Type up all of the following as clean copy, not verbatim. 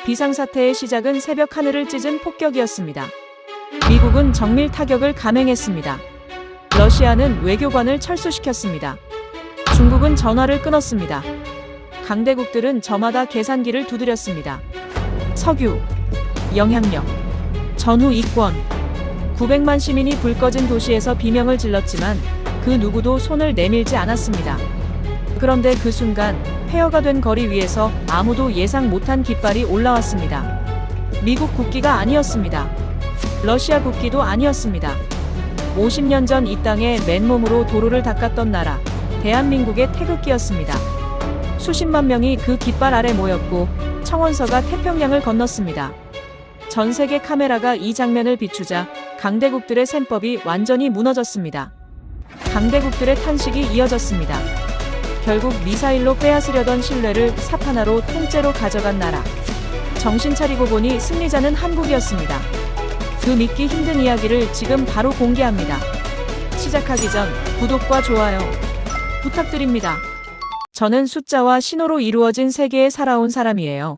비상사태의 시작은 새벽 하늘을 찢은 폭격이었습니다. 미국은 정밀 타격을 감행했습니다. 러시아는 외교관을 철수시켰습니다. 중국은 전화를 끊었습니다. 강대국들은 저마다 계산기를 두드렸습니다. 석유, 영향력, 전후 이권. 900만 시민이 불 꺼진 도시에서 비명을 질렀지만 그 누구도 손을 내밀지 않았습니다. 그런데 그 순간 폐허가 된 거리 위에서 아무도 예상 못한 깃발이 올라왔습니다. 미국 국기가 아니었습니다. 러시아 국기도 아니었습니다. 50년 전 이 땅에 맨몸으로 도로를 닦았던 나라, 대한민국의 태극기였습니다. 수십만 명이 그 깃발 아래 모였고 청원서가 태평양을 건넜습니다. 전 세계 카메라가 이 장면을 비추자 강대국들의 셈법이 완전히 무너졌습니다. 강대국들의 탄식이 이어졌습니다. 결국 미사일로 빼앗으려던 신뢰를 삽하나로 통째로 가져간 나라. 정신 차리고 보니 승리자는 한국이었습니다. 그 믿기 힘든 이야기를 지금 바로 공개합니다. 시작하기 전 구독과 좋아요 부탁드립니다. 저는 숫자와 신호로 이루어진 세계에 살아온 사람이에요.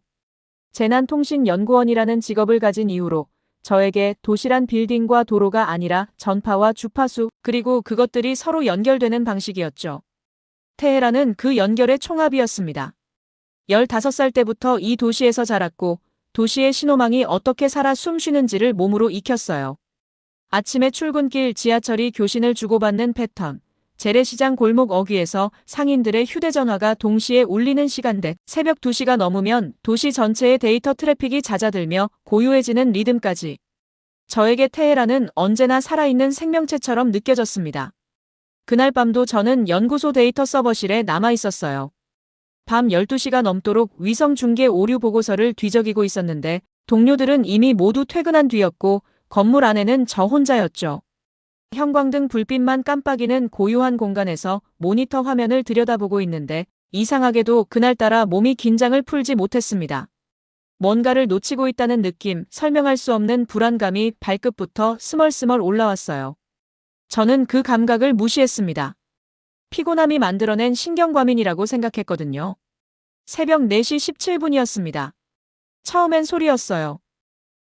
재난통신연구원이라는 직업을 가진 이후로 저에게 도시란 빌딩과 도로가 아니라 전파와 주파수, 그리고 그것들이 서로 연결되는 방식이었죠. 테헤란은 그 연결의 총합이었습니다. 15살 때부터 이 도시에서 자랐고 도시의 신호망이 어떻게 살아 숨쉬는지를 몸으로 익혔어요. 아침에 출근길 지하철이 교신을 주고받는 패턴, 재래시장 골목 어귀에서 상인들의 휴대전화가 동시에 울리는 시간대, 새벽 2시가 넘으면 도시 전체의 데이터 트래픽이 잦아들며 고요해지는 리듬까지. 저에게 테헤란은 언제나 살아있는 생명체처럼 느껴졌습니다. 그날 밤도 저는 연구소 데이터 서버실에 남아 있었어요. 밤 12시가 넘도록 위성 중계 오류 보고서를 뒤적이고 있었는데 동료들은 이미 모두 퇴근한 뒤였고 건물 안에는 저 혼자였죠. 형광등 불빛만 깜빡이는 고요한 공간에서 모니터 화면을 들여다보고 있는데 이상하게도 그날따라 몸이 긴장을 풀지 못했습니다. 뭔가를 놓치고 있다는 느낌, 설명할 수 없는 불안감이 발끝부터 스멀스멀 올라왔어요. 저는 그 감각을 무시했습니다. 피곤함이 만들어낸 신경과민이라고 생각했거든요. 새벽 4시 17분이었습니다. 처음엔 소리였어요.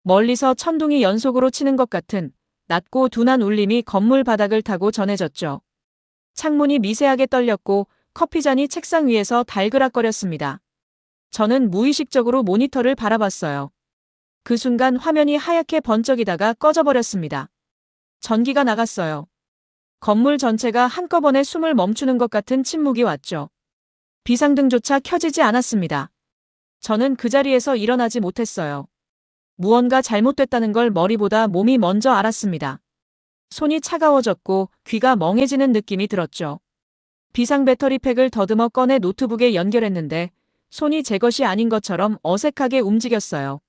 멀리서 천둥이 연속으로 치는 것 같은 낮고 둔한 울림이 건물 바닥을 타고 전해졌죠. 창문이 미세하게 떨렸고 커피잔이 책상 위에서 달그락거렸습니다. 저는 무의식적으로 모니터를 바라봤어요. 그 순간 화면이 하얗게 번쩍이다가 꺼져버렸습니다. 전기가 나갔어요. 건물 전체가 한꺼번에 숨을 멈추는 것 같은 침묵이 왔죠. 비상등조차 켜지지 않았습니다. 저는 그 자리에서 일어나지 못했어요. 무언가 잘못됐다는 걸 머리보다 몸이 먼저 알았습니다. 손이 차가워졌고 귀가 멍해지는 느낌이 들었죠. 비상 배터리 팩을 더듬어 꺼내 노트북에 연결했는데 손이 제 것이 아닌 것처럼 어색하게 움직였어요.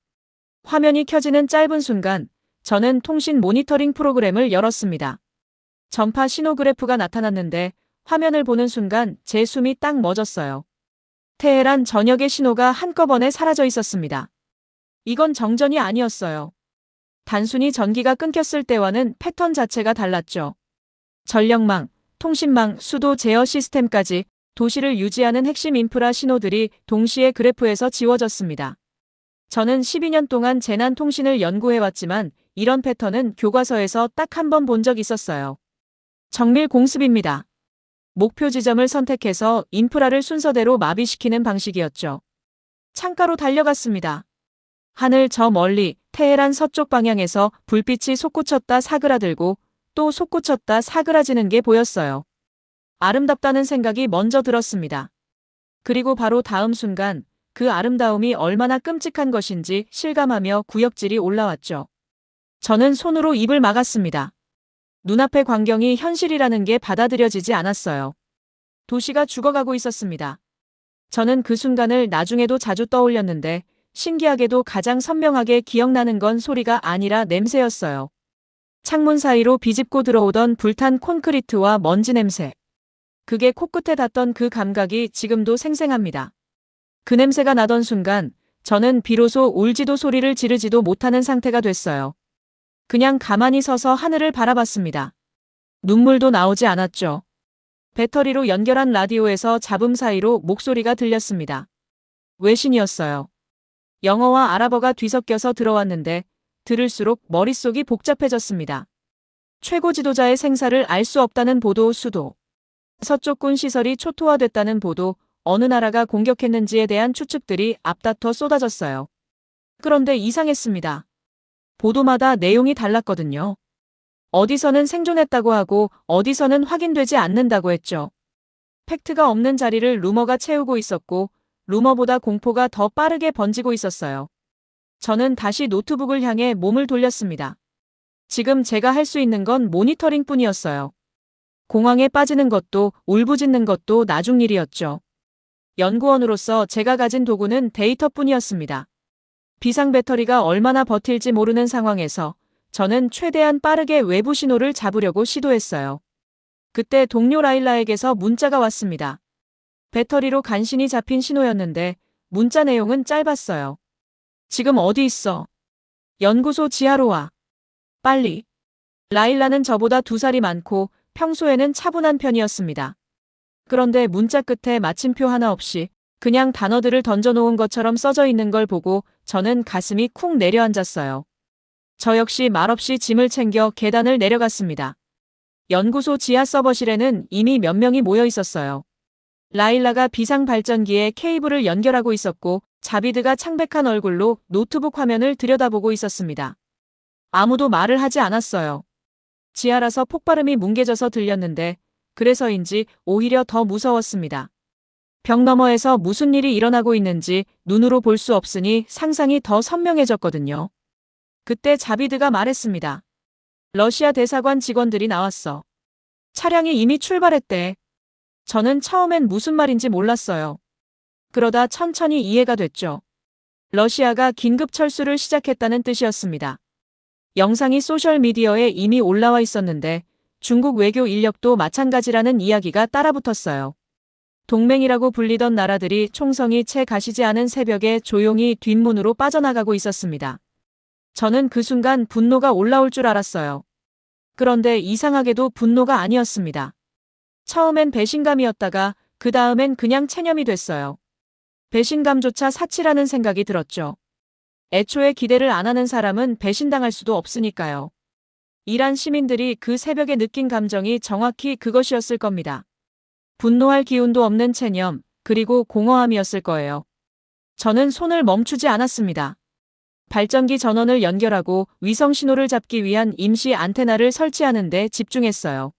화면이 켜지는 짧은 순간 저는 통신 모니터링 프로그램을 열었습니다. 전파 신호 그래프가 나타났는데 화면을 보는 순간 제 숨이 딱 멎었어요. 테헤란 전역의 신호가 한꺼번에 사라져 있었습니다. 이건 정전이 아니었어요. 단순히 전기가 끊겼을 때와는 패턴 자체가 달랐죠. 전력망, 통신망, 수도 제어 시스템까지 도시를 유지하는 핵심 인프라 신호들이 동시에 그래프에서 지워졌습니다. 저는 12년 동안 재난통신을 연구해왔지만 이런 패턴은 교과서에서 딱 한 번 본 적 있었어요. 정밀 공습입니다. 목표 지점을 선택해서 인프라를 순서대로 마비시키는 방식이었죠. 창가로 달려갔습니다. 하늘 저 멀리 테헤란 서쪽 방향에서 불빛이 솟구쳤다 사그라들고 또 솟구쳤다 사그라지는 게 보였어요. 아름답다는 생각이 먼저 들었습니다. 그리고 바로 다음 순간 그 아름다움이 얼마나 끔찍한 것인지 실감하며 구역질이 올라왔죠. 저는 손으로 입을 막았습니다. 눈앞의 광경이 현실이라는 게 받아들여지지 않았어요. 도시가 죽어가고 있었습니다. 저는 그 순간을 나중에도 자주 떠올렸는데 신기하게도 가장 선명하게 기억나는 건 소리가 아니라 냄새였어요. 창문 사이로 비집고 들어오던 불탄 콘크리트와 먼지 냄새. 그게 코끝에 닿던 그 감각이 지금도 생생합니다. 그 냄새가 나던 순간 저는 비로소 울지도 소리를 지르지도 못하는 상태가 됐어요. 그냥 가만히 서서 하늘을 바라봤습니다. 눈물도 나오지 않았죠. 배터리로 연결한 라디오에서 잡음 사이로 목소리가 들렸습니다. 외신이었어요. 영어와 아랍어가 뒤섞여서 들어왔는데 들을수록 머릿속이 복잡해졌습니다. 최고 지도자의 생사를 알 수 없다는 보도 수도. 서쪽군 시설이 초토화됐다는 보도, 어느 나라가 공격했는지에 대한 추측들이 앞다퉈 쏟아졌어요. 그런데 이상했습니다. 보도마다 내용이 달랐거든요. 어디서는 생존했다고 하고 어디서는 확인되지 않는다고 했죠. 팩트가 없는 자리를 루머가 채우고 있었고 루머보다 공포가 더 빠르게 번지고 있었어요. 저는 다시 노트북을 향해 몸을 돌렸습니다. 지금 제가 할 수 있는 건 모니터링뿐이었어요. 공황에 빠지는 것도 울부짖는 것도 나중 일이었죠. 연구원으로서 제가 가진 도구는 데이터뿐이었습니다. 비상 배터리가 얼마나 버틸지 모르는 상황에서 저는 최대한 빠르게 외부 신호를 잡으려고 시도했어요. 그때 동료 라일라에게서 문자가 왔습니다. 배터리로 간신히 잡힌 신호였는데 문자 내용은 짧았어요. 지금 어디 있어? 연구소 지하로 와. 빨리. 라일라는 저보다 2살이 많고 평소에는 차분한 편이었습니다. 그런데 문자 끝에 마침표 하나 없이 그냥 단어들을 던져놓은 것처럼 써져 있는 걸 보고 저는 가슴이 쿵 내려앉았어요. 저 역시 말없이 짐을 챙겨 계단을 내려갔습니다. 연구소 지하 서버실에는 이미 몇 명이 모여 있었어요. 라일라가 비상 발전기에 케이블을 연결하고 있었고 자비드가 창백한 얼굴로 노트북 화면을 들여다보고 있었습니다. 아무도 말을 하지 않았어요. 지하라서 폭발음이 뭉개져서 들렸는데 그래서인지 오히려 더 무서웠습니다. 벽 너머에서 무슨 일이 일어나고 있는지 눈으로 볼 수 없으니 상상이 더 선명해졌거든요. 그때 자비드가 말했습니다. 러시아 대사관 직원들이 나왔어. 차량이 이미 출발했대. 저는 처음엔 무슨 말인지 몰랐어요. 그러다 천천히 이해가 됐죠. 러시아가 긴급 철수를 시작했다는 뜻이었습니다. 영상이 소셜미디어에 이미 올라와 있었는데 중국 외교 인력도 마찬가지라는 이야기가 따라붙었어요. 동맹이라고 불리던 나라들이 총성이 채 가시지 않은 새벽에 조용히 뒷문으로 빠져나가고 있었습니다. 저는 그 순간 분노가 올라올 줄 알았어요. 그런데 이상하게도 분노가 아니었습니다. 처음엔 배신감이었다가 그 다음엔 그냥 체념이 됐어요. 배신감조차 사치라는 생각이 들었죠. 애초에 기대를 안 하는 사람은 배신당할 수도 없으니까요. 이란 시민들이 그 새벽에 느낀 감정이 정확히 그것이었을 겁니다. 분노할 기운도 없는 체념, 그리고 공허함이었을 거예요. 저는 손을 멈추지 않았습니다. 발전기 전원을 연결하고 위성 신호를 잡기 위한 임시 안테나를 설치하는 데 집중했어요.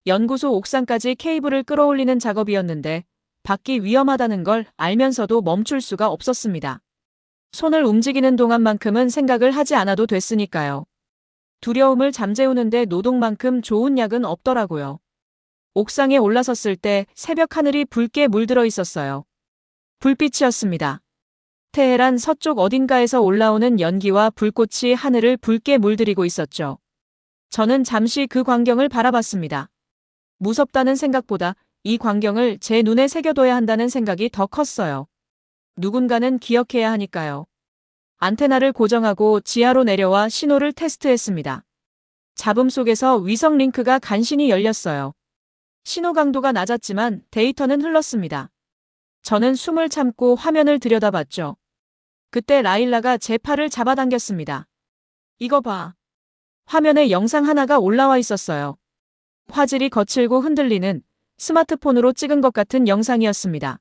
연구소 옥상까지 케이블을 끌어올리는 작업이었는데 밖이 위험하다는 걸 알면서도 멈출 수가 없었습니다. 손을 움직이는 동안만큼은 생각을 하지 않아도 됐으니까요. 두려움을 잠재우는데 노동만큼 좋은 약은 없더라고요. 옥상에 올라섰을 때 새벽 하늘이 붉게 물들어 있었어요. 불빛이었습니다. 테헤란 서쪽 어딘가에서 올라오는 연기와 불꽃이 하늘을 붉게 물들이고 있었죠. 저는 잠시 그 광경을 바라봤습니다. 무섭다는 생각보다 이 광경을 제 눈에 새겨둬야 한다는 생각이 더 컸어요. 누군가는 기억해야 하니까요. 안테나를 고정하고 지하로 내려와 신호를 테스트했습니다. 잡음 속에서 위성 링크가 간신히 열렸어요. 신호 강도가 낮았지만 데이터는 흘렀습니다. 저는 숨을 참고 화면을 들여다봤죠. 그때 라일라가 제 팔을 잡아당겼습니다. 이거 봐. 화면에 영상 하나가 올라와 있었어요. 화질이 거칠고 흔들리는 스마트폰으로 찍은 것 같은 영상이었습니다.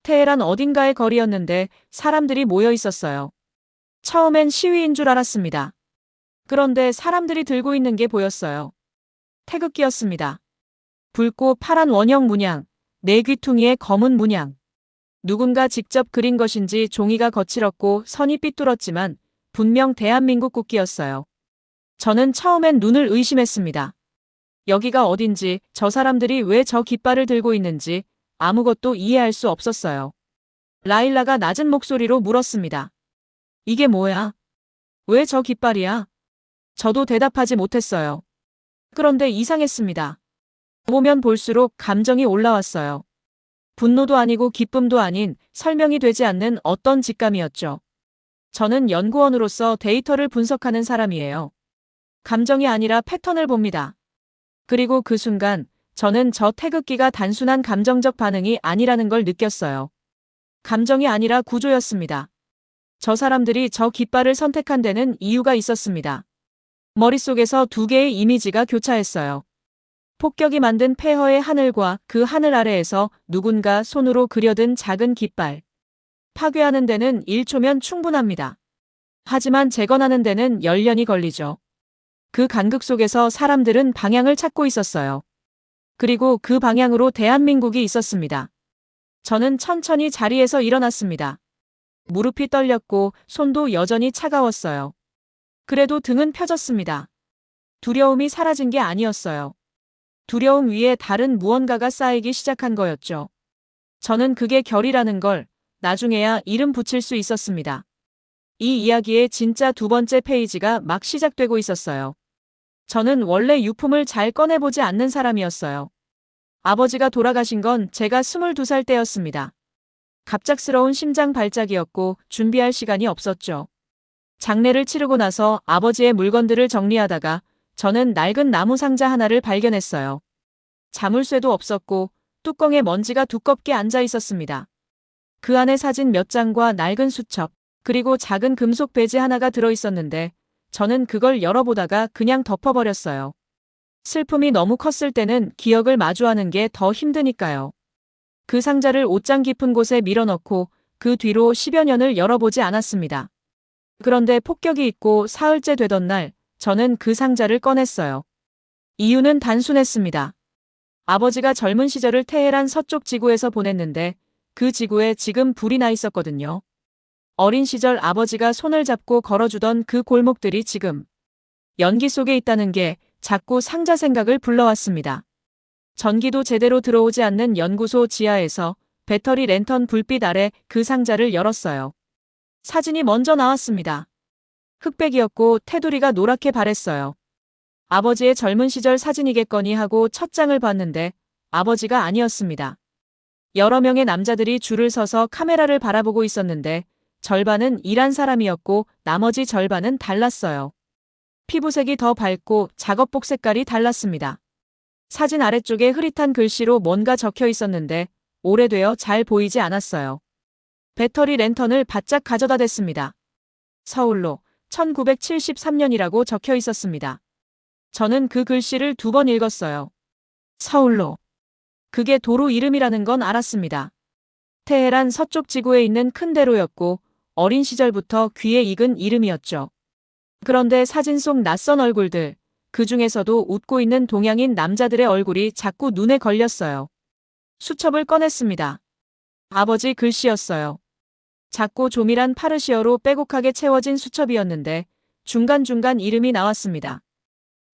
테헤란 어딘가의 거리였는데 사람들이 모여 있었어요. 처음엔 시위인 줄 알았습니다. 그런데 사람들이 들고 있는 게 보였어요. 태극기였습니다. 붉고 파란 원형 문양, 네 귀퉁이의 검은 문양. 누군가 직접 그린 것인지 종이가 거칠었고 선이 삐뚤었지만 분명 대한민국 국기였어요. 저는 처음엔 눈을 의심했습니다. 여기가 어딘지, 저 사람들이 왜 저 깃발을 들고 있는지 아무것도 이해할 수 없었어요. 라일라가 낮은 목소리로 물었습니다. 이게 뭐야? 왜 저 깃발이야? 저도 대답하지 못했어요. 그런데 이상했습니다. 보면 볼수록 감정이 올라왔어요. 분노도 아니고 기쁨도 아닌 설명이 되지 않는 어떤 직감이었죠. 저는 연구원으로서 데이터를 분석하는 사람이에요. 감정이 아니라 패턴을 봅니다. 그리고 그 순간 저는 저 태극기가 단순한 감정적 반응이 아니라는 걸 느꼈어요. 감정이 아니라 구조였습니다. 저 사람들이 저 깃발을 선택한 데는 이유가 있었습니다. 머릿속에서 두 개의 이미지가 교차했어요. 폭격이 만든 폐허의 하늘과 그 하늘 아래에서 누군가 손으로 그려든 작은 깃발. 파괴하는 데는 1초면 충분합니다. 하지만 재건하는 데는 10년이 걸리죠. 그 간극 속에서 사람들은 방향을 찾고 있었어요. 그리고 그 방향으로 대한민국이 있었습니다. 저는 천천히 자리에서 일어났습니다. 무릎이 떨렸고 손도 여전히 차가웠어요. 그래도 등은 펴졌습니다. 두려움이 사라진 게 아니었어요. 두려움 위에 다른 무언가가 쌓이기 시작한 거였죠. 저는 그게 결이라는 걸 나중에야 이름 붙일 수 있었습니다. 이 이야기의 진짜 두 번째 페이지가 막 시작되고 있었어요. 저는 원래 유품을 잘 꺼내보지 않는 사람이었어요. 아버지가 돌아가신 건 제가 22살 때였습니다. 갑작스러운 심장 발작이었고 준비할 시간이 없었죠. 장례를 치르고 나서 아버지의 물건들을 정리하다가 저는 낡은 나무 상자 하나를 발견했어요. 자물쇠도 없었고 뚜껑에 먼지가 두껍게 앉아 있었습니다. 그 안에 사진 몇 장과 낡은 수첩, 그리고 작은 금속 배지 하나가 들어 있었는데 저는 그걸 열어보다가 그냥 덮어버렸어요. 슬픔이 너무 컸을 때는 기억을 마주하는 게 더 힘드니까요. 그 상자를 옷장 깊은 곳에 밀어넣고 그 뒤로 10여 년을 열어보지 않았습니다. 그런데 폭격이 있고 사흘째 되던 날 저는 그 상자를 꺼냈어요. 이유는 단순했습니다. 아버지가 젊은 시절을 테헤란 서쪽 지구에서 보냈는데 그 지구에 지금 불이 나 있었거든요. 어린 시절 아버지가 손을 잡고 걸어주던 그 골목들이 지금 연기 속에 있다는 게 자꾸 상자 생각을 불러왔습니다. 전기도 제대로 들어오지 않는 연구소 지하에서 배터리 랜턴 불빛 아래 그 상자를 열었어요. 사진이 먼저 나왔습니다. 흑백이었고 테두리가 노랗게 바랬어요. 아버지의 젊은 시절 사진이겠거니 하고 첫 장을 봤는데 아버지가 아니었습니다. 여러 명의 남자들이 줄을 서서 카메라를 바라보고 있었는데 절반은 일한 사람이었고 나머지 절반은 달랐어요. 피부색이 더 밝고 작업복 색깔이 달랐습니다. 사진 아래쪽에 흐릿한 글씨로 뭔가 적혀 있었는데 오래되어 잘 보이지 않았어요. 배터리 랜턴을 바짝 가져다 댔습니다. 서울로 1973년이라고 적혀 있었습니다. 저는 그 글씨를 2번 읽었어요. 서울로. 그게 도로 이름이라는 건 알았습니다. 테헤란 서쪽 지구에 있는 큰 대로였고 어린 시절부터 귀에 익은 이름이었죠. 그런데 사진 속 낯선 얼굴들, 그 중에서도 웃고 있는 동양인 남자들의 얼굴이 자꾸 눈에 걸렸어요. 수첩을 꺼냈습니다. 아버지 글씨였어요. 작고 조밀한 파르시어로 빼곡하게 채워진 수첩이었는데 중간중간 이름이 나왔습니다.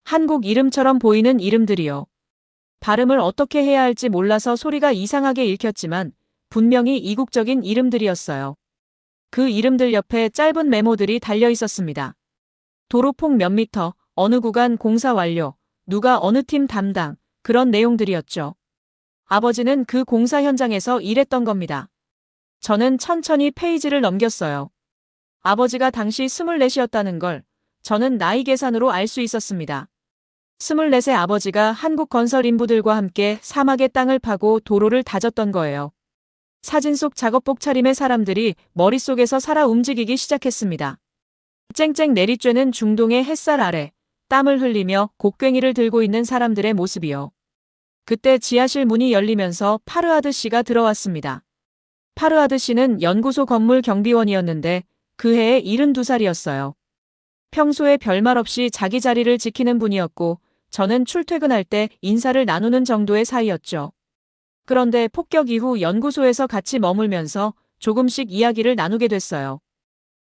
한국 이름처럼 보이는 이름들이요. 발음을 어떻게 해야 할지 몰라서 소리가 이상하게 읽혔지만 분명히 이국적인 이름들이었어요. 그 이름들 옆에 짧은 메모들이 달려 있었습니다. 도로폭 몇 미터, 어느 구간 공사 완료, 누가 어느 팀 담당, 그런 내용들이었죠. 아버지는 그 공사 현장에서 일했던 겁니다. 저는 천천히 페이지를 넘겼어요. 아버지가 당시 24이었다는 걸 저는 나이 계산으로 알 수 있었습니다. 24세 아버지가 한국 건설 인부들과 함께 사막의 땅을 파고 도로를 다졌던 거예요. 사진 속 작업복 차림의 사람들이 머릿속에서 살아 움직이기 시작했습니다. 쨍쨍 내리쬐는 중동의 햇살 아래 땀을 흘리며 곡괭이를 들고 있는 사람들의 모습이요. 그때 지하실 문이 열리면서 파르하드 씨가 들어왔습니다. 파르하드 씨는 연구소 건물 경비원이었는데 그 해에 72살이었어요. 평소에 별말 없이 자기 자리를 지키는 분이었고 저는 출퇴근할 때 인사를 나누는 정도의 사이였죠. 그런데 폭격 이후 연구소에서 같이 머물면서 조금씩 이야기를 나누게 됐어요.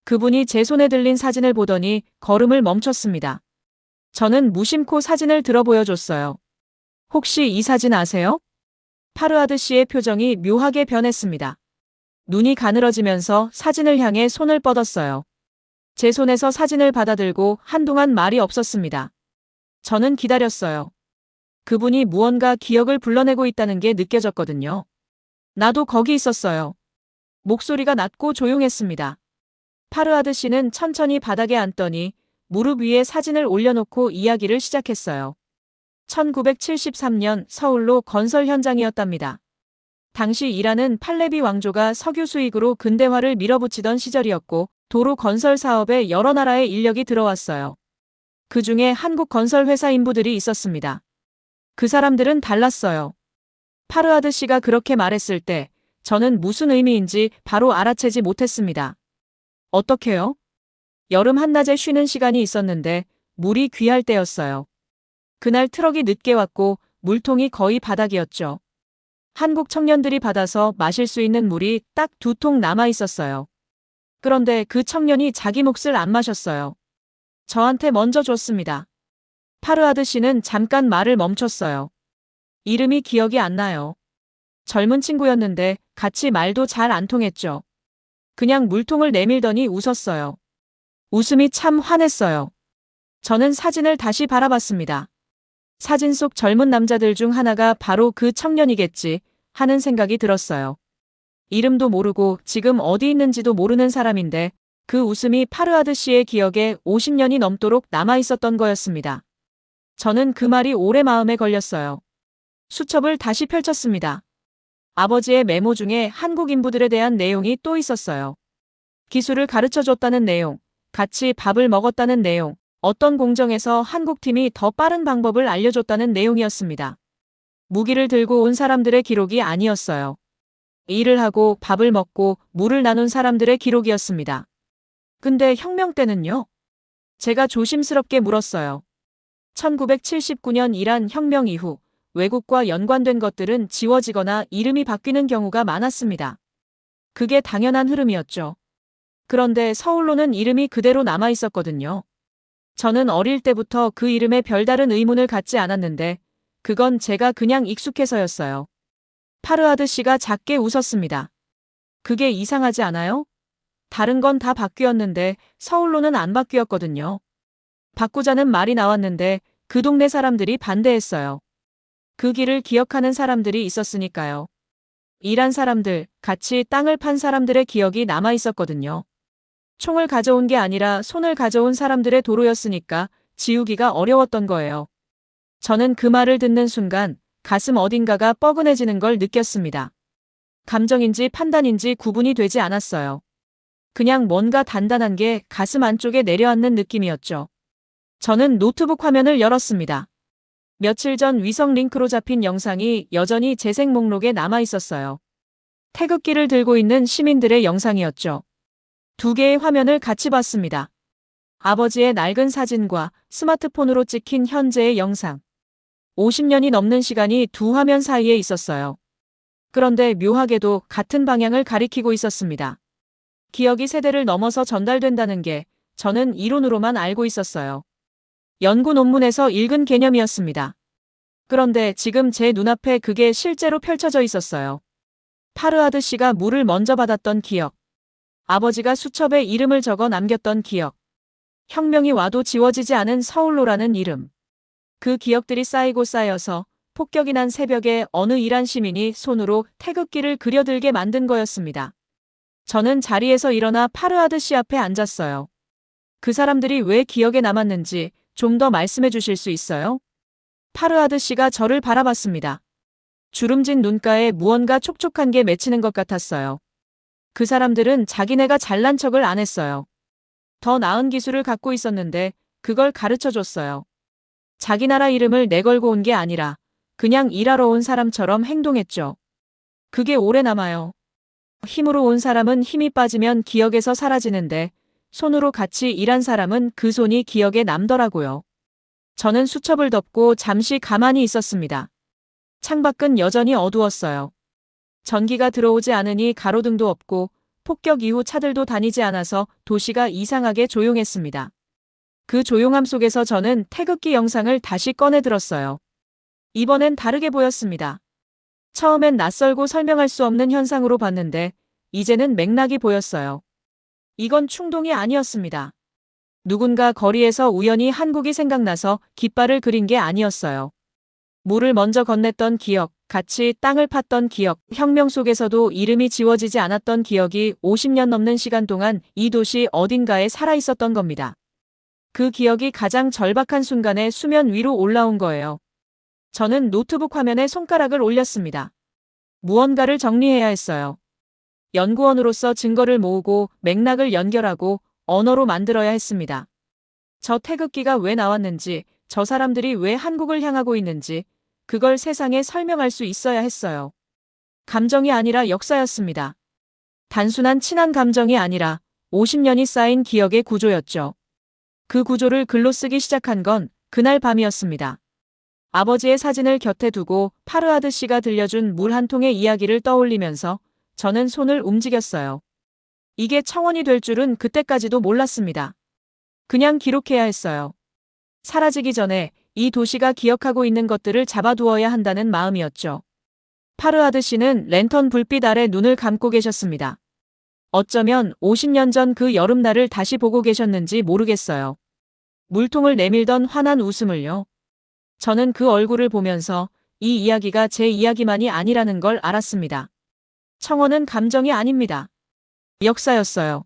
그분이 제 손에 들린 사진을 보더니 걸음을 멈췄습니다. 저는 무심코 사진을 들어 보여줬어요. 혹시 이 사진 아세요? 파르하드 씨의 표정이 묘하게 변했습니다. 눈이 가늘어지면서 사진을 향해 손을 뻗었어요. 제 손에서 사진을 받아들고 한동안 말이 없었습니다. 저는 기다렸어요. 그분이 무언가 기억을 불러내고 있다는 게 느껴졌거든요. 나도 거기 있었어요. 목소리가 낮고 조용했습니다. 파르하드 씨는 천천히 바닥에 앉더니 무릎 위에 사진을 올려놓고 이야기를 시작했어요. 1973년 서울로 건설 현장이었답니다. 당시 이란은 팔레비 왕조가 석유 수익으로 근대화를 밀어붙이던 시절이었고 도로 건설 사업에 여러 나라의 인력이 들어왔어요. 그 중에 한국 건설 회사 인부들이 있었습니다. 그 사람들은 달랐어요. 파르하드 씨가 그렇게 말했을 때 저는 무슨 의미인지 바로 알아채지 못했습니다. 어떻게요? 여름 한낮에 쉬는 시간이 있었는데 물이 귀할 때였어요. 그날 트럭이 늦게 왔고 물통이 거의 바닥이었죠. 한국 청년들이 받아서 마실 수 있는 물이 딱 2통 남아 있었어요. 그런데 그 청년이 자기 몫을 안 마셨어요. 저한테 먼저 줬습니다. 파르하드 씨는 잠깐 말을 멈췄어요. 이름이 기억이 안 나요. 젊은 친구였는데 같이 말도 잘 안 통했죠. 그냥 물통을 내밀더니 웃었어요. 웃음이 참 환했어요. 저는 사진을 다시 바라봤습니다. 사진 속 젊은 남자들 중 하나가 바로 그 청년이겠지 하는 생각이 들었어요. 이름도 모르고 지금 어디 있는지도 모르는 사람인데 그 웃음이 파르하드 씨의 기억에 50년이 넘도록 남아 있었던 거였습니다. 저는 그 말이 오래 마음에 걸렸어요. 수첩을 다시 펼쳤습니다. 아버지의 메모 중에 한국 인부들에 대한 내용이 또 있었어요. 기술을 가르쳐줬다는 내용, 같이 밥을 먹었다는 내용, 어떤 공정에서 한국팀이 더 빠른 방법을 알려줬다는 내용이었습니다. 무기를 들고 온 사람들의 기록이 아니었어요. 일을 하고 밥을 먹고 물을 나눈 사람들의 기록이었습니다. 근데 혁명 때는요? 제가 조심스럽게 물었어요. 1979년 이란 혁명 이후 외국과 연관된 것들은 지워지거나 이름이 바뀌는 경우가 많았습니다. 그게 당연한 흐름이었죠. 그런데 서울로는 이름이 그대로 남아 있었거든요. 저는 어릴 때부터 그 이름에 별다른 의문을 갖지 않았는데 그건 제가 그냥 익숙해서였어요. 파르하드 씨가 작게 웃었습니다. 그게 이상하지 않아요? 다른 건 다 바뀌었는데 서울로는 안 바뀌었거든요. 바꾸자는 말이 나왔는데 그 동네 사람들이 반대했어요. 그 길을 기억하는 사람들이 있었으니까요. 일한 사람들, 같이 땅을 판 사람들의 기억이 남아 있었거든요. 총을 가져온 게 아니라 손을 가져온 사람들의 도로였으니까 지우기가 어려웠던 거예요. 저는 그 말을 듣는 순간 가슴 어딘가가 뻐근해지는 걸 느꼈습니다. 감정인지 판단인지 구분이 되지 않았어요. 그냥 뭔가 단단한 게 가슴 안쪽에 내려앉는 느낌이었죠. 저는 노트북 화면을 열었습니다. 며칠 전 위성 링크로 잡힌 영상이 여전히 재생 목록에 남아 있었어요. 태극기를 들고 있는 시민들의 영상이었죠. 2개의 화면을 같이 봤습니다. 아버지의 낡은 사진과 스마트폰으로 찍힌 현재의 영상. 50년이 넘는 시간이 두 화면 사이에 있었어요. 그런데 묘하게도 같은 방향을 가리키고 있었습니다. 기억이 세대를 넘어서 전달된다는 게 저는 이론으로만 알고 있었어요. 연구 논문에서 읽은 개념이었습니다. 그런데 지금 제 눈앞에 그게 실제로 펼쳐져 있었어요. 파르하드 씨가 물을 먼저 받았던 기억. 아버지가 수첩에 이름을 적어 남겼던 기억. 혁명이 와도 지워지지 않은 서울로라는 이름. 그 기억들이 쌓이고 쌓여서 폭격이 난 새벽에 어느 이란 시민이 손으로 태극기를 그려들게 만든 거였습니다. 저는 자리에서 일어나 파르하드 씨 앞에 앉았어요. 그 사람들이 왜 기억에 남았는지 좀 더 말씀해 주실 수 있어요? 파르하드 씨가 저를 바라봤습니다. 주름진 눈가에 무언가 촉촉한 게 맺히는 것 같았어요. 그 사람들은 자기네가 잘난 척을 안 했어요. 더 나은 기술을 갖고 있었는데 그걸 가르쳐 줬어요. 자기 나라 이름을 내걸고 온 게 아니라 그냥 일하러 온 사람처럼 행동했죠. 그게 오래 남아요. 힘으로 온 사람은 힘이 빠지면 기억에서 사라지는데 손으로 같이 일한 사람은 그 손이 기억에 남더라고요. 저는 수첩을 덮고 잠시 가만히 있었습니다. 창밖은 여전히 어두웠어요. 전기가 들어오지 않으니 가로등도 없고 폭격 이후 차들도 다니지 않아서 도시가 이상하게 조용했습니다. 그 조용함 속에서 저는 태극기 영상을 다시 꺼내 들었어요. 이번엔 다르게 보였습니다. 처음엔 낯설고 설명할 수 없는 현상으로 봤는데 이제는 맥락이 보였어요. 이건 충동이 아니었습니다. 누군가 거리에서 우연히 한국이 생각나서 깃발을 그린 게 아니었어요. 물을 먼저 건넸던 기억, 같이 땅을 팠던 기억, 혁명 속에서도 이름이 지워지지 않았던 기억이 50년 넘는 시간 동안 이 도시 어딘가에 살아있었던 겁니다. 그 기억이 가장 절박한 순간에 수면 위로 올라온 거예요. 저는 노트북 화면에 손가락을 올렸습니다. 무언가를 정리해야 했어요. 연구원으로서 증거를 모으고 맥락을 연결하고 언어로 만들어야 했습니다. 저 태극기가 왜 나왔는지, 저 사람들이 왜 한국을 향하고 있는지, 그걸 세상에 설명할 수 있어야 했어요. 감정이 아니라 역사였습니다. 단순한 친한 감정이 아니라 50년이 쌓인 기억의 구조였죠. 그 구조를 글로 쓰기 시작한 건 그날 밤이었습니다. 아버지의 사진을 곁에 두고 파르하드 씨가 들려준 물 한 통의 이야기를 떠올리면서 저는 손을 움직였어요. 이게 청원이 될 줄은 그때까지도 몰랐습니다. 그냥 기록해야 했어요. 사라지기 전에 이 도시가 기억하고 있는 것들을 잡아두어야 한다는 마음이었죠. 파르하드 씨는 랜턴 불빛 아래 눈을 감고 계셨습니다. 어쩌면 50년 전 그 여름날을 다시 보고 계셨는지 모르겠어요. 물통을 내밀던 환한 웃음을요. 저는 그 얼굴을 보면서 이 이야기가 제 이야기만이 아니라는 걸 알았습니다. 청원은 감정이 아닙니다. 역사였어요.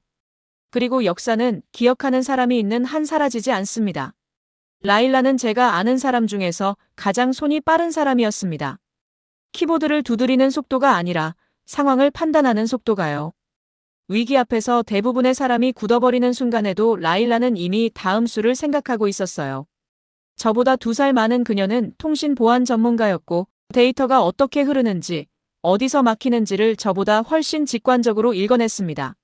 그리고 역사는 기억하는 사람이 있는 한 사라지지 않습니다. 라일라는 제가 아는 사람 중에서 가장 손이 빠른 사람이었습니다. 키보드를 두드리는 속도가 아니라 상황을 판단하는 속도가요. 위기 앞에서 대부분의 사람이 굳어버리는 순간에도 라일라는 이미 다음 수를 생각하고 있었어요. 저보다 2살 많은 그녀는 통신 보안 전문가였고 데이터가 어떻게 흐르는지, 어디서 막히는지를 저보다 훨씬 직관적으로 읽어냈습니다.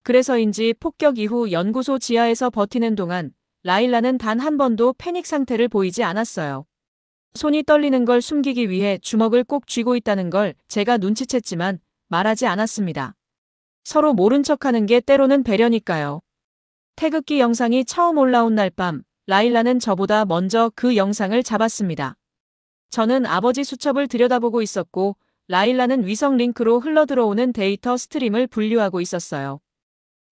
그래서인지 폭격 이후 연구소 지하에서 버티는 동안 라일라는 단 한 번도 패닉 상태를 보이지 않았어요. 손이 떨리는 걸 숨기기 위해 주먹을 꼭 쥐고 있다는 걸 제가 눈치챘지만 말하지 않았습니다. 서로 모른 척하는 게 때로는 배려니까요. 태극기 영상이 처음 올라온 날 밤, 라일라는 저보다 먼저 그 영상을 잡았습니다. 저는 아버지 수첩을 들여다보고 있었고 라일라는 위성 링크로 흘러들어오는 데이터 스트림을 분류하고 있었어요.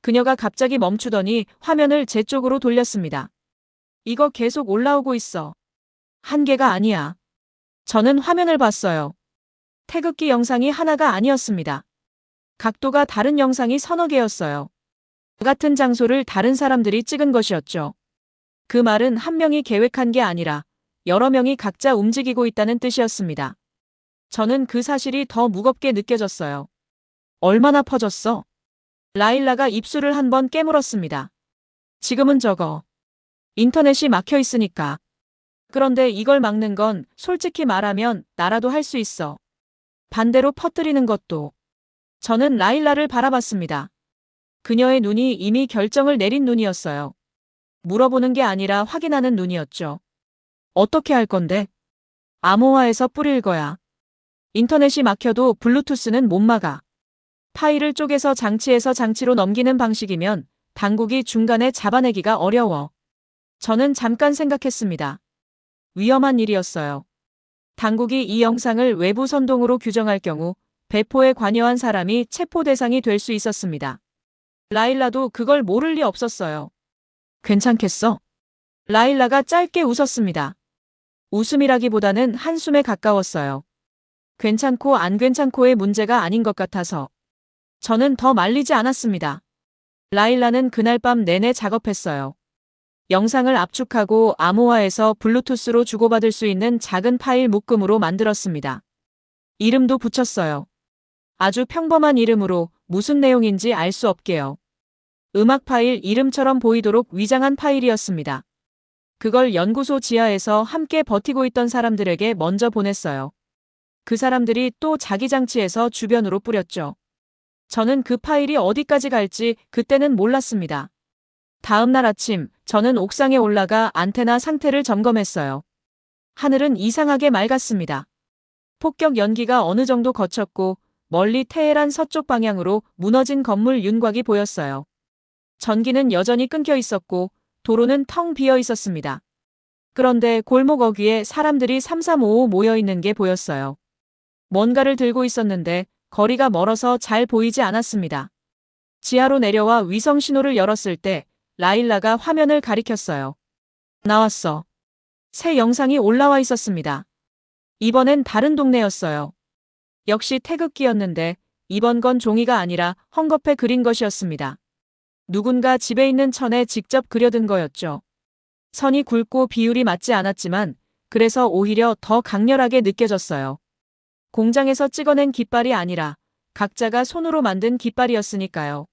그녀가 갑자기 멈추더니 화면을 제 쪽으로 돌렸습니다. 이거 계속 올라오고 있어. 한 개가 아니야. 저는 화면을 봤어요. 태극기 영상이 하나가 아니었습니다. 각도가 다른 영상이 서너 개였어요. 같은 장소를 다른 사람들이 찍은 것이었죠. 그 말은 한 명이 계획한 게 아니라 여러 명이 각자 움직이고 있다는 뜻이었습니다. 저는 그 사실이 더 무겁게 느껴졌어요. 얼마나 퍼졌어? 라일라가 입술을 한번 깨물었습니다. 지금은 저거. 인터넷이 막혀 있으니까. 그런데 이걸 막는 건 솔직히 말하면 나라도 할 수 있어. 반대로 퍼뜨리는 것도. 저는 라일라를 바라봤습니다. 그녀의 눈이 이미 결정을 내린 눈이었어요. 물어보는 게 아니라 확인하는 눈이었죠. 어떻게 할 건데? 암호화해서 뿌릴 거야. 인터넷이 막혀도 블루투스는 못 막아. 파일을 쪼개서 장치에서 장치로 넘기는 방식이면 당국이 중간에 잡아내기가 어려워. 저는 잠깐 생각했습니다. 위험한 일이었어요. 당국이 이 영상을 외부 선동으로 규정할 경우 배포에 관여한 사람이 체포 대상이 될 수 있었습니다. 라일라도 그걸 모를 리 없었어요. 괜찮겠어? 라일라가 짧게 웃었습니다. 웃음이라기보다는 한숨에 가까웠어요. 괜찮고 안 괜찮고의 문제가 아닌 것 같아서. 저는 더 말리지 않았습니다. 라일라는 그날 밤 내내 작업했어요. 영상을 압축하고 암호화해서 블루투스로 주고받을 수 있는 작은 파일 묶음으로 만들었습니다. 이름도 붙였어요. 아주 평범한 이름으로 무슨 내용인지 알 수 없게요. 음악 파일 이름처럼 보이도록 위장한 파일이었습니다. 그걸 연구소 지하에서 함께 버티고 있던 사람들에게 먼저 보냈어요. 그 사람들이 또 자기 장치에서 주변으로 뿌렸죠. 저는 그 파일이 어디까지 갈지 그때는 몰랐습니다. 다음 날 아침 저는 옥상에 올라가 안테나 상태를 점검했어요. 하늘은 이상하게 맑았습니다. 폭격 연기가 어느 정도 거쳤고 멀리 테헤란 서쪽 방향으로 무너진 건물 윤곽이 보였어요. 전기는 여전히 끊겨 있었고 도로는 텅 비어 있었습니다. 그런데 골목 어귀에 사람들이 삼삼오오 모여 있는 게 보였어요. 뭔가를 들고 있었는데 거리가 멀어서 잘 보이지 않았습니다. 지하로 내려와 위성 신호를 열었을 때 라일라가 화면을 가리켰어요. 나왔어. 새 영상이 올라와 있었습니다. 이번엔 다른 동네였어요. 역시 태극기였는데 이번 건 종이가 아니라 헝겊에 그린 것이었습니다. 누군가 집에 있는 천에 직접 그려둔 거였죠. 선이 굵고 비율이 맞지 않았지만 그래서 오히려 더 강렬하게 느껴졌어요. 공장에서 찍어낸 깃발이 아니라 각자가 손으로 만든 깃발이었으니까요.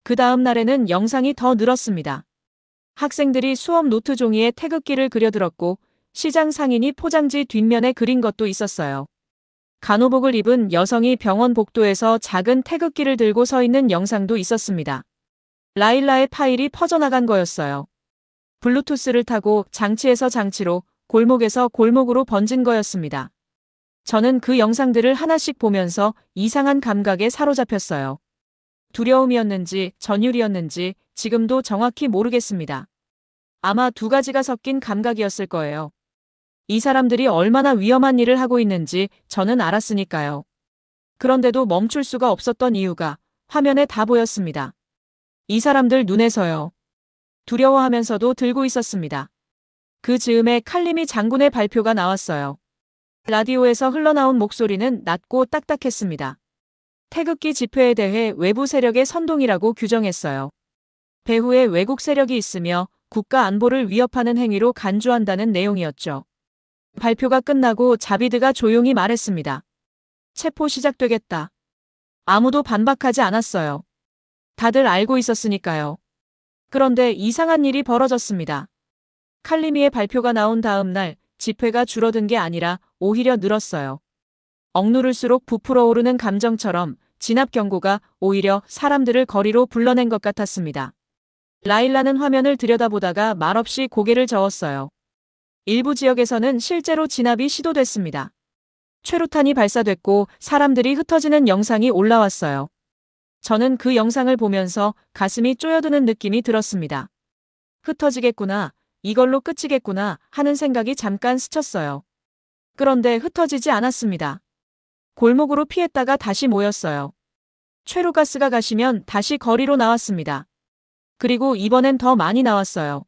그 다음 날에는 영상이 더 늘었습니다. 학생들이 수업 노트 종이에 태극기를 그려들었고 시장 상인이 포장지 뒷면에 그린 것도 있었어요. 간호복을 입은 여성이 병원 복도에서 작은 태극기를 들고 서 있는 영상도 있었습니다. 라일라의 파일이 퍼져나간 거였어요. 블루투스를 타고 장치에서 장치로, 골목에서 골목으로 번진 거였습니다. 저는 그 영상들을 하나씩 보면서 이상한 감각에 사로잡혔어요. 두려움이었는지 전율이었는지 지금도 정확히 모르겠습니다. 아마 두 가지가 섞인 감각이었을 거예요. 이 사람들이 얼마나 위험한 일을 하고 있는지 저는 알았으니까요. 그런데도 멈출 수가 없었던 이유가 화면에 다 보였습니다. 이 사람들 눈에서요. 두려워하면서도 들고 있었습니다. 그 즈음에 칼림이 장군의 발표가 나왔어요. 라디오에서 흘러나온 목소리는 낮고 딱딱했습니다. 태극기 집회에 대해 외부 세력의 선동이라고 규정했어요. 배후에 외국 세력이 있으며 국가 안보를 위협하는 행위로 간주한다는 내용이었죠. 발표가 끝나고 자비드가 조용히 말했습니다. 체포 시작되겠다. 아무도 반박하지 않았어요. 다들 알고 있었으니까요. 그런데 이상한 일이 벌어졌습니다. 칼리미의 발표가 나온 다음 날 집회가 줄어든 게 아니라 오히려 늘었어요. 억누를수록 부풀어 오르는 감정처럼 진압 경고가 오히려 사람들을 거리로 불러낸 것 같았습니다. 라일라는 화면을 들여다보다가 말없이 고개를 저었어요. 일부 지역에서는 실제로 진압이 시도됐습니다. 최루탄이 발사됐고 사람들이 흩어지는 영상이 올라왔어요. 저는 그 영상을 보면서 가슴이 쪼여드는 느낌이 들었습니다. 흩어지겠구나, 이걸로 끝이겠구나 하는 생각이 잠깐 스쳤어요. 그런데 흩어지지 않았습니다. 골목으로 피했다가 다시 모였어요. 최루가스가 가시면 다시 거리로 나왔습니다. 그리고 이번엔 더 많이 나왔어요.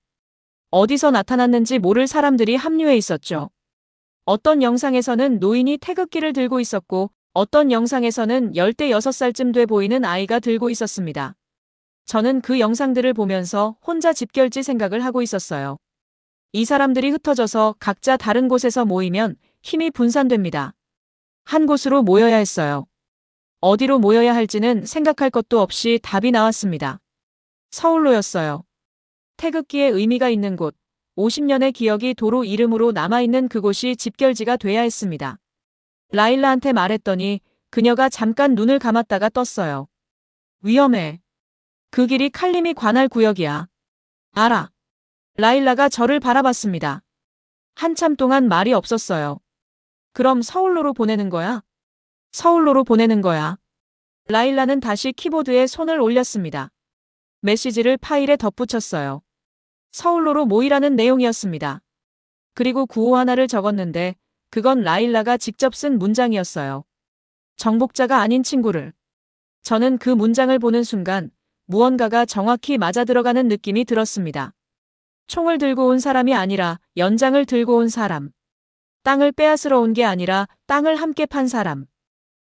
어디서 나타났는지 모를 사람들이 합류해 있었죠. 어떤 영상에서는 노인이 태극기를 들고 있었고 어떤 영상에서는 16살쯤 돼 보이는 아이가 들고 있었습니다. 저는 그 영상들을 보면서 혼자 집결지 생각을 하고 있었어요. 이 사람들이 흩어져서 각자 다른 곳에서 모이면 힘이 분산됩니다. 한 곳으로 모여야 했어요. 어디로 모여야 할지는 생각할 것도 없이 답이 나왔습니다. 서울로였어요. 태극기에 의미가 있는 곳, 50년의 기억이 도로 이름으로 남아있는 그곳이 집결지가 돼야 했습니다. 라일라한테 말했더니 그녀가 잠깐 눈을 감았다가 떴어요. 위험해. 그 길이 칼림이 관할 구역이야. 알아. 라일라가 저를 바라봤습니다. 한참 동안 말이 없었어요. 그럼 서울로로 보내는 거야? 서울로로 보내는 거야. 라일라는 다시 키보드에 손을 올렸습니다. 메시지를 파일에 덧붙였어요. 서울로로 모이라는 내용이었습니다. 그리고 구호 하나를 적었는데 그건 라일라가 직접 쓴 문장이었어요. 정복자가 아닌 친구를. 저는 그 문장을 보는 순간 무언가가 정확히 맞아들어가는 느낌이 들었습니다. 총을 들고 온 사람이 아니라 연장을 들고 온 사람. 땅을 빼앗으러 온 게 아니라 땅을 함께 판 사람.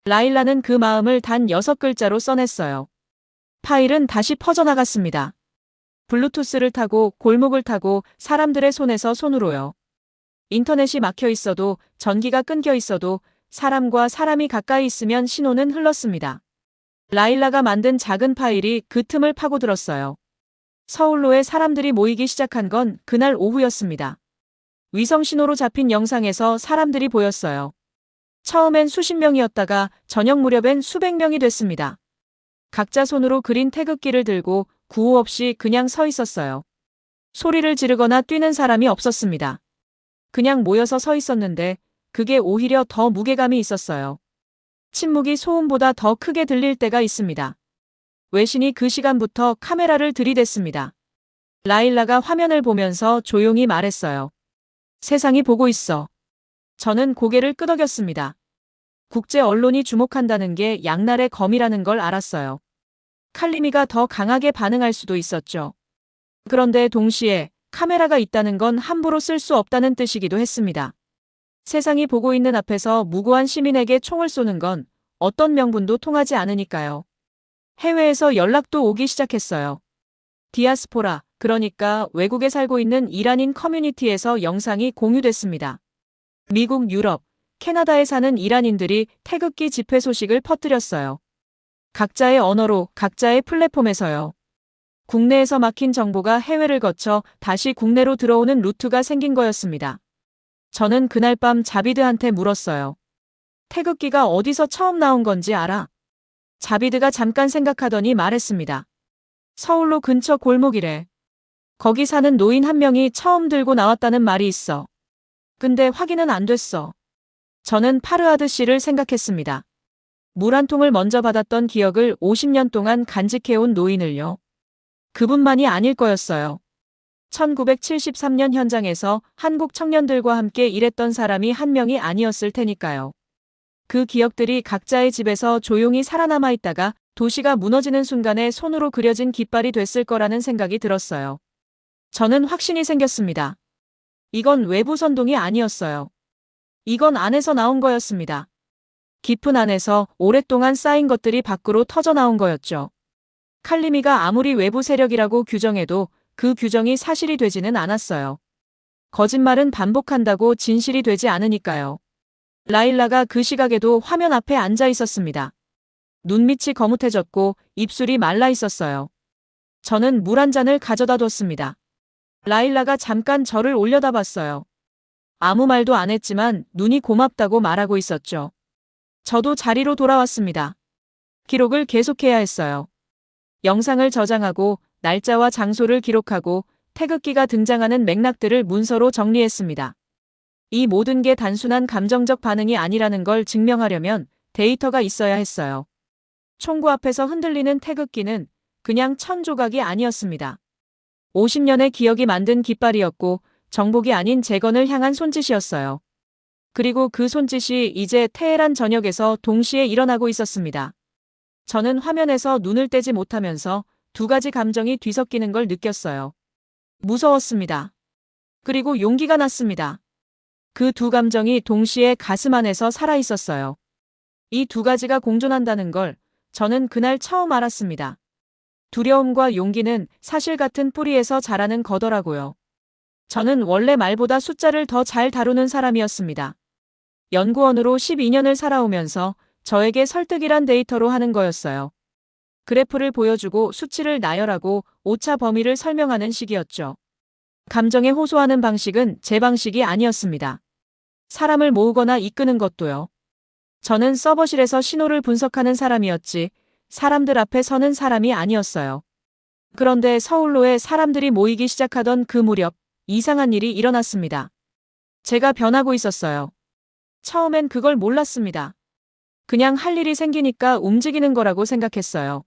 라일라는 그 마음을 단 6글자로 써냈어요. 파일은 다시 퍼져나갔습니다. 블루투스를 타고 골목을 타고 사람들의 손에서 손으로요. 인터넷이 막혀 있어도 전기가 끊겨 있어도 사람과 사람이 가까이 있으면 신호는 흘렀습니다. 라일라가 만든 작은 파일이 그 틈을 파고들었어요. 서울로에 사람들이 모이기 시작한 건 그날 오후였습니다. 위성 신호로 잡힌 영상에서 사람들이 보였어요. 처음엔 수십 명이었다가 저녁 무렵엔 수백 명이 됐습니다. 각자 손으로 그린 태극기를 들고 구호 없이 그냥 서 있었어요. 소리를 지르거나 뛰는 사람이 없었습니다. 그냥 모여서 서 있었는데 그게 오히려 더 무게감이 있었어요. 침묵이 소음보다 더 크게 들릴 때가 있습니다. 외신이 그 시간부터 카메라를 들이댔습니다. 라일라가 화면을 보면서 조용히 말했어요. 세상이 보고 있어. 저는 고개를 끄덕였습니다. 국제 언론이 주목한다는 게 양날의 검이라는 걸 알았어요. 칼리미가 더 강하게 반응할 수도 있었죠. 그런데 동시에 카메라가 있다는 건 함부로 쓸 수 없다는 뜻이기도 했습니다. 세상이 보고 있는 앞에서 무고한 시민에게 총을 쏘는 건 어떤 명분도 통하지 않으니까요. 해외에서 연락도 오기 시작했어요. 디아스포라, 그러니까 외국에 살고 있는 이란인 커뮤니티에서 영상이 공유됐습니다. 미국, 유럽, 캐나다에 사는 이란인들이 태극기 집회 소식을 퍼뜨렸어요. 각자의 언어로, 각자의 플랫폼에서요. 국내에서 막힌 정보가 해외를 거쳐 다시 국내로 들어오는 루트가 생긴 거였습니다. 저는 그날 밤 자비드한테 물었어요. 태극기가 어디서 처음 나온 건지 알아? 자비드가 잠깐 생각하더니 말했습니다. 서울로 근처 골목이래. 거기 사는 노인 한 명이 처음 들고 나왔다는 말이 있어. 근데 확인은 안 됐어. 저는 파르하드 씨를 생각했습니다. 물 한 통을 먼저 받았던 기억을 50년 동안 간직해온 노인을요. 그분만이 아닐 거였어요. 1973년 현장에서 한국 청년들과 함께 일했던 사람이 한 명이 아니었을 테니까요. 그 기억들이 각자의 집에서 조용히 살아남아 있다가 도시가 무너지는 순간에 손으로 그려진 깃발이 됐을 거라는 생각이 들었어요. 저는 확신이 생겼습니다. 이건 외부 선동이 아니었어요. 이건 안에서 나온 거였습니다. 깊은 안에서 오랫동안 쌓인 것들이 밖으로 터져 나온 거였죠. 칼리미가 아무리 외부 세력이라고 규정해도 그 규정이 사실이 되지는 않았어요. 거짓말은 반복한다고 진실이 되지 않으니까요. 라일라가 그 시각에도 화면 앞에 앉아 있었습니다. 눈밑이 거뭇해졌고 입술이 말라 있었어요. 저는 물 한 잔을 가져다 뒀습니다. 라일라가 잠깐 저를 올려다봤어요. 아무 말도 안 했지만 눈이 고맙다고 말하고 있었죠. 저도 자리로 돌아왔습니다. 기록을 계속해야 했어요. 영상을 저장하고 날짜와 장소를 기록하고 태극기가 등장하는 맥락들을 문서로 정리했습니다. 이 모든 게 단순한 감정적 반응이 아니라는 걸 증명하려면 데이터가 있어야 했어요. 총구 앞에서 흔들리는 태극기는 그냥 천 조각이 아니었습니다. 50년의 기억이 만든 깃발이었고 정복이 아닌 재건을 향한 손짓이었어요. 그리고 그 손짓이 이제 테헤란 전역에서 동시에 일어나고 있었습니다. 저는 화면에서 눈을 떼지 못하면서 두 가지 감정이 뒤섞이는 걸 느꼈어요. 무서웠습니다. 그리고 용기가 났습니다. 그 두 감정이 동시에 가슴 안에서 살아 있었어요. 이 두 가지가 공존한다는 걸 저는 그날 처음 알았습니다. 두려움과 용기는 사실 같은 뿌리에서 자라는 거더라고요. 저는 원래 말보다 숫자를 더 잘 다루는 사람이었습니다. 연구원으로 12년을 살아오면서 저에게 설득이란 데이터로 하는 거였어요. 그래프를 보여주고 수치를 나열하고 오차 범위를 설명하는 식이었죠. 감정에 호소하는 방식은 제 방식이 아니었습니다. 사람을 모으거나 이끄는 것도요. 저는 서버실에서 신호를 분석하는 사람이었지 사람들 앞에 서는 사람이 아니었어요. 그런데 서울로에 사람들이 모이기 시작하던 그 무렵 이상한 일이 일어났습니다. 제가 변하고 있었어요. 처음엔 그걸 몰랐습니다. 그냥 할 일이 생기니까 움직이는 거라고 생각했어요.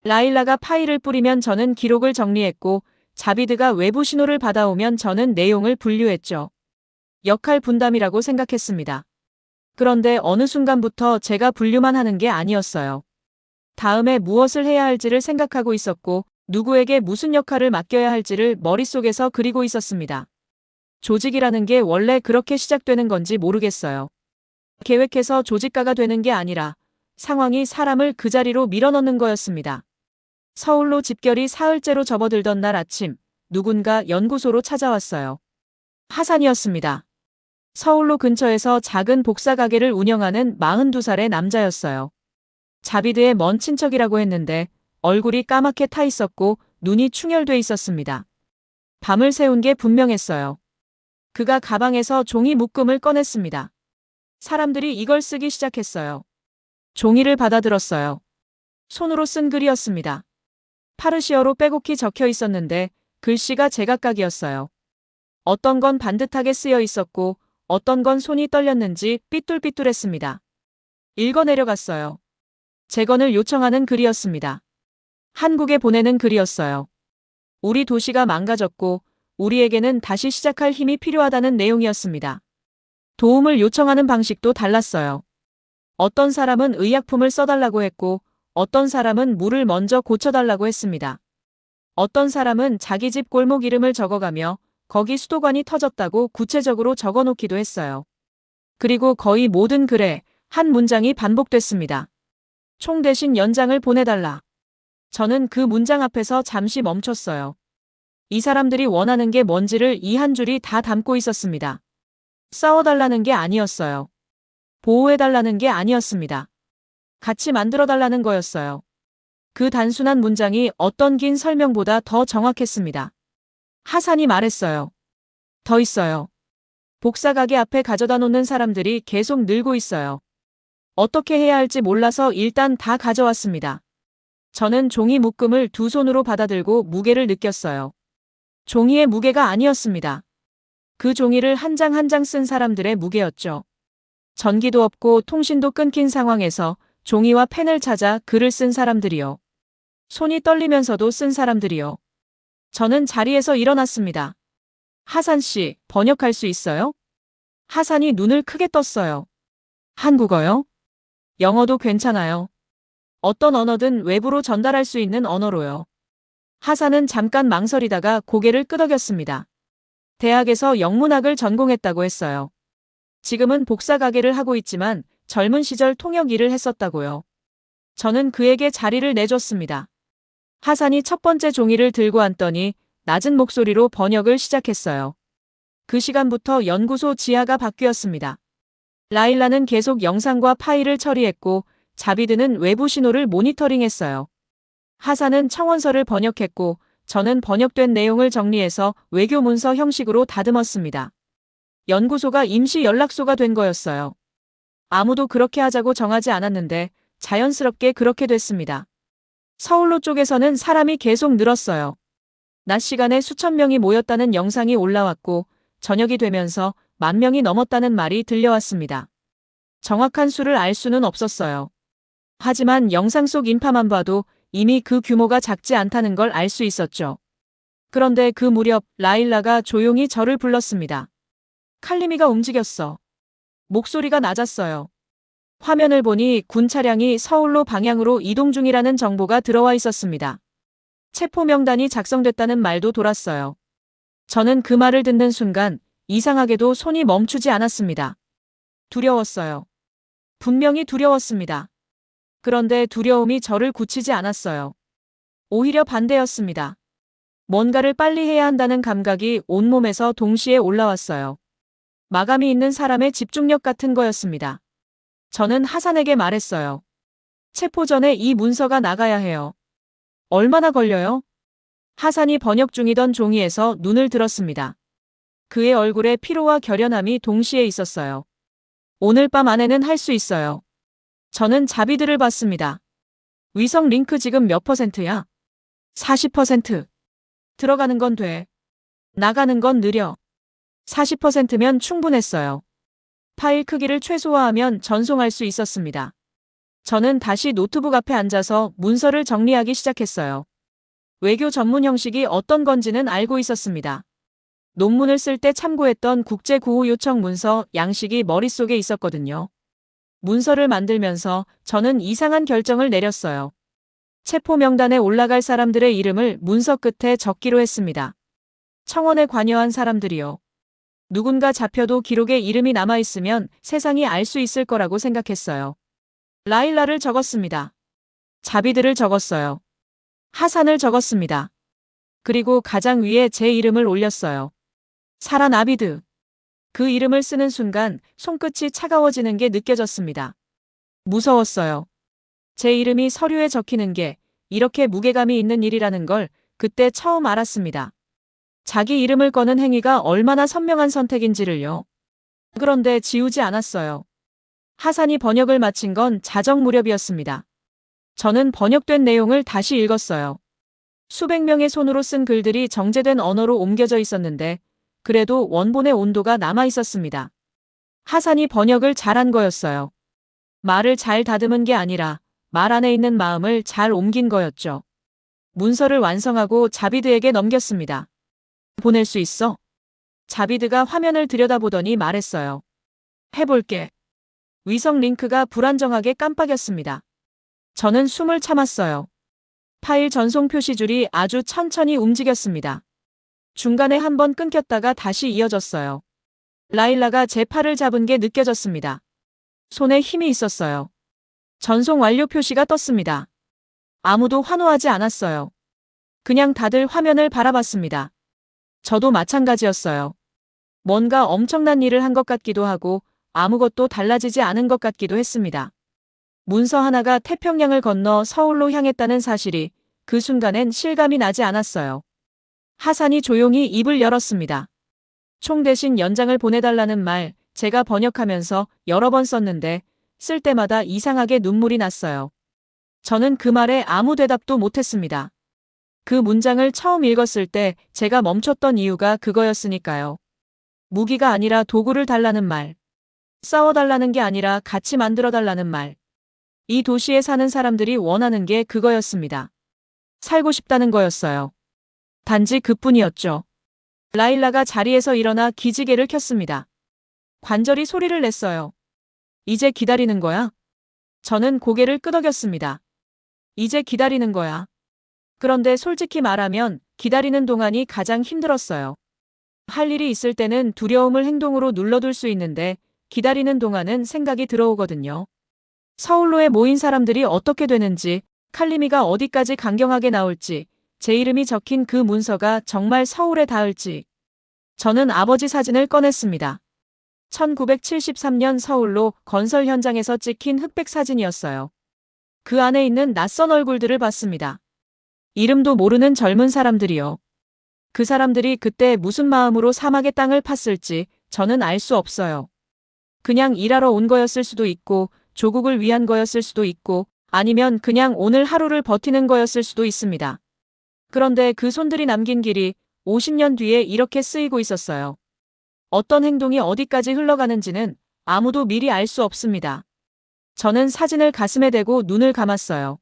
라일라가 파일을 뿌리면 저는 기록을 정리했고 자비드가 외부 신호를 받아오면 저는 내용을 분류했죠. 역할 분담이라고 생각했습니다. 그런데 어느 순간부터 제가 분류만 하는 게 아니었어요. 다음에 무엇을 해야 할지를 생각하고 있었고 누구에게 무슨 역할을 맡겨야 할지를 머릿속에서 그리고 있었습니다. 조직이라는 게 원래 그렇게 시작되는 건지 모르겠어요. 계획해서 조직가가 되는 게 아니라 상황이 사람을 그 자리로 밀어넣는 거였습니다. 서울로 집결이 사흘째로 접어들던 날 아침 누군가 연구소로 찾아왔어요. 하산이었습니다. 서울로 근처에서 작은 복사 가게를 운영하는 42살의 남자였어요. 자비드의 먼 친척이라고 했는데 얼굴이 까맣게 타 있었고 눈이 충혈돼 있었습니다. 밤을 새운 게 분명했어요. 그가 가방에서 종이 묶음을 꺼냈습니다. 사람들이 이걸 쓰기 시작했어요. 종이를 받아들었어요. 손으로 쓴 글이었습니다. 파르시어로 빼곡히 적혀 있었는데 글씨가 제각각이었어요. 어떤 건 반듯하게 쓰여 있었고 어떤 건 손이 떨렸는지 삐뚤삐뚤했습니다. 읽어 내려갔어요. 재건을 요청하는 글이었습니다. 한국에 보내는 글이었어요. 우리 도시가 망가졌고 우리에게는 다시 시작할 힘이 필요하다는 내용이었습니다. 도움을 요청하는 방식도 달랐어요. 어떤 사람은 의약품을 써달라고 했고 어떤 사람은 물을 먼저 고쳐달라고 했습니다. 어떤 사람은 자기 집 골목 이름을 적어가며 거기 수도관이 터졌다고 구체적으로 적어놓기도 했어요. 그리고 거의 모든 글에 한 문장이 반복됐습니다. 총 대신 연장을 보내달라. 저는 그 문장 앞에서 잠시 멈췄어요. 이 사람들이 원하는 게 뭔지를 이 한 줄이 다 담고 있었습니다. 싸워달라는 게 아니었어요. 보호해달라는 게 아니었습니다. 같이 만들어달라는 거였어요. 그 단순한 문장이 어떤 긴 설명보다 더 정확했습니다. 하산이 말했어요. 더 있어요. 복사가게 앞에 가져다 놓는 사람들이 계속 늘고 있어요. 어떻게 해야 할지 몰라서 일단 다 가져왔습니다. 저는 종이 묶음을 두 손으로 받아들고 무게를 느꼈어요. 종이의 무게가 아니었습니다. 그 종이를 한 장 한 장 쓴 사람들의 무게였죠. 전기도 없고 통신도 끊긴 상황에서 종이와 펜을 찾아 글을 쓴 사람들이요. 손이 떨리면서도 쓴 사람들이요. 저는 자리에서 일어났습니다. 하산 씨, 번역할 수 있어요? 하산이 눈을 크게 떴어요. 한국어요? 영어도 괜찮아요. 어떤 언어든 외부로 전달할 수 있는 언어로요. 하산은 잠깐 망설이다가 고개를 끄덕였습니다. 대학에서 영문학을 전공했다고 했어요. 지금은 복사 가게를 하고 있지만 젊은 시절 통역 일을 했었다고요. 저는 그에게 자리를 내줬습니다. 하산이 첫 번째 종이를 들고 앉더니 낮은 목소리로 번역을 시작했어요. 그 시간부터 연구소 지하가 바뀌었습니다. 라일라는 계속 영상과 파일을 처리했고 자비드는 외부 신호를 모니터링했어요. 하산은 청원서를 번역했고 저는 번역된 내용을 정리해서 외교 문서 형식으로 다듬었습니다. 연구소가 임시 연락소가 된 거였어요. 아무도 그렇게 하자고 정하지 않았는데 자연스럽게 그렇게 됐습니다. 서울로 쪽에서는 사람이 계속 늘었어요. 낮 시간에 수천 명이 모였다는 영상이 올라왔고 저녁이 되면서 10,000명이 넘었다는 말이 들려왔습니다. 정확한 수를 알 수는 없었어요. 하지만 영상 속 인파만 봐도 이미 그 규모가 작지 않다는 걸 알 수 있었죠. 그런데 그 무렵 라일라가 조용히 저를 불렀습니다. 칼리미가 움직였어. 목소리가 낮았어요. 화면을 보니 군 차량이 서울로 방향으로 이동 중이라는 정보가 들어와 있었습니다. 체포 명단이 작성됐다는 말도 돌았어요. 저는 그 말을 듣는 순간 이상하게도 손이 멈추지 않았습니다. 두려웠어요. 분명히 두려웠습니다. 그런데 두려움이 저를 굳히지 않았어요. 오히려 반대였습니다. 뭔가를 빨리 해야 한다는 감각이 온몸에서 동시에 올라왔어요. 마감이 있는 사람의 집중력 같은 거였습니다. 저는 하산에게 말했어요. 체포 전에 이 문서가 나가야 해요. 얼마나 걸려요? 하산이 번역 중이던 종이에서 눈을 들었습니다. 그의 얼굴에 피로와 결연함이 동시에 있었어요. 오늘 밤 안에는 할 수 있어요. 저는 자비드를 봤습니다. 위성 링크 지금 몇 %야? 40%. 들어가는 건 돼. 나가는 건 느려. 40%면 충분했어요. 파일 크기를 최소화하면 전송할 수 있었습니다. 저는 다시 노트북 앞에 앉아서 문서를 정리하기 시작했어요. 외교 전문 형식이 어떤 건지는 알고 있었습니다. 논문을 쓸 때 참고했던 국제구호 요청 문서 양식이 머릿속에 있었거든요. 문서를 만들면서 저는 이상한 결정을 내렸어요. 체포 명단에 올라갈 사람들의 이름을 문서 끝에 적기로 했습니다. 청원에 관여한 사람들이요. 누군가 잡혀도 기록에 이름이 남아있으면 세상이 알 수 있을 거라고 생각했어요. 라일라를 적었습니다. 자비드를 적었어요. 하산을 적었습니다. 그리고 가장 위에 제 이름을 올렸어요. 사란 아비드. 그 이름을 쓰는 순간 손끝이 차가워지는 게 느껴졌습니다. 무서웠어요. 제 이름이 서류에 적히는 게 이렇게 무게감이 있는 일이라는 걸 그때 처음 알았습니다. 자기 이름을 꺼는 행위가 얼마나 선명한 선택인지를요. 그런데 지우지 않았어요. 하산이 번역을 마친 건 자정 무렵이었습니다. 저는 번역된 내용을 다시 읽었어요. 수백 명의 손으로 쓴 글들이 정제된 언어로 옮겨져 있었는데 그래도 원본의 온도가 남아 있었습니다. 하산이 번역을 잘한 거였어요. 말을 잘 다듬은 게 아니라 말 안에 있는 마음을 잘 옮긴 거였죠. 문서를 완성하고 자비드에게 넘겼습니다. 보낼 수 있어? 자비드가 화면을 들여다보더니 말했어요. 해볼게. 위성 링크가 불안정하게 깜빡였습니다. 저는 숨을 참았어요. 파일 전송 표시줄이 아주 천천히 움직였습니다. 중간에 한번 끊겼다가 다시 이어졌어요. 라일라가 제 팔을 잡은 게 느껴졌습니다. 손에 힘이 있었어요. 전송 완료 표시가 떴습니다. 아무도 환호하지 않았어요. 그냥 다들 화면을 바라봤습니다. 저도 마찬가지였어요. 뭔가 엄청난 일을 한 것 같기도 하고 아무것도 달라지지 않은 것 같기도 했습니다. 문서 하나가 태평양을 건너 서울로 향했다는 사실이 그 순간엔 실감이 나지 않았어요. 하산이 조용히 입을 열었습니다. 총 대신 연장을 보내달라는 말, 제가 번역하면서 여러 번 썼는데 쓸 때마다 이상하게 눈물이 났어요. 저는 그 말에 아무 대답도 못했습니다. 그 문장을 처음 읽었을 때 제가 멈췄던 이유가 그거였으니까요. 무기가 아니라 도구를 달라는 말. 싸워달라는 게 아니라 같이 만들어달라는 말. 이 도시에 사는 사람들이 원하는 게 그거였습니다. 살고 싶다는 거였어요. 단지 그뿐이었죠. 라일라가 자리에서 일어나 기지개를 켰습니다. 관절이 소리를 냈어요. 이제 기다리는 거야? 저는 고개를 끄덕였습니다. 이제 기다리는 거야. 그런데 솔직히 말하면 기다리는 동안이 가장 힘들었어요. 할 일이 있을 때는 두려움을 행동으로 눌러둘 수 있는데 기다리는 동안은 생각이 들어오거든요. 서울로에 모인 사람들이 어떻게 되는지, 칼림이가 어디까지 강경하게 나올지, 제 이름이 적힌 그 문서가 정말 서울에 닿을지. 저는 아버지 사진을 꺼냈습니다. 1973년 서울로 건설 현장에서 찍힌 흑백 사진이었어요. 그 안에 있는 낯선 얼굴들을 봤습니다. 이름도 모르는 젊은 사람들이요. 그 사람들이 그때 무슨 마음으로 사막의 땅을 팠을지 저는 알 수 없어요. 그냥 일하러 온 거였을 수도 있고, 조국을 위한 거였을 수도 있고, 아니면 그냥 오늘 하루를 버티는 거였을 수도 있습니다. 그런데 그 손들이 남긴 길이 50년 뒤에 이렇게 쓰이고 있었어요. 어떤 행동이 어디까지 흘러가는지는 아무도 미리 알 수 없습니다. 저는 사진을 가슴에 대고 눈을 감았어요.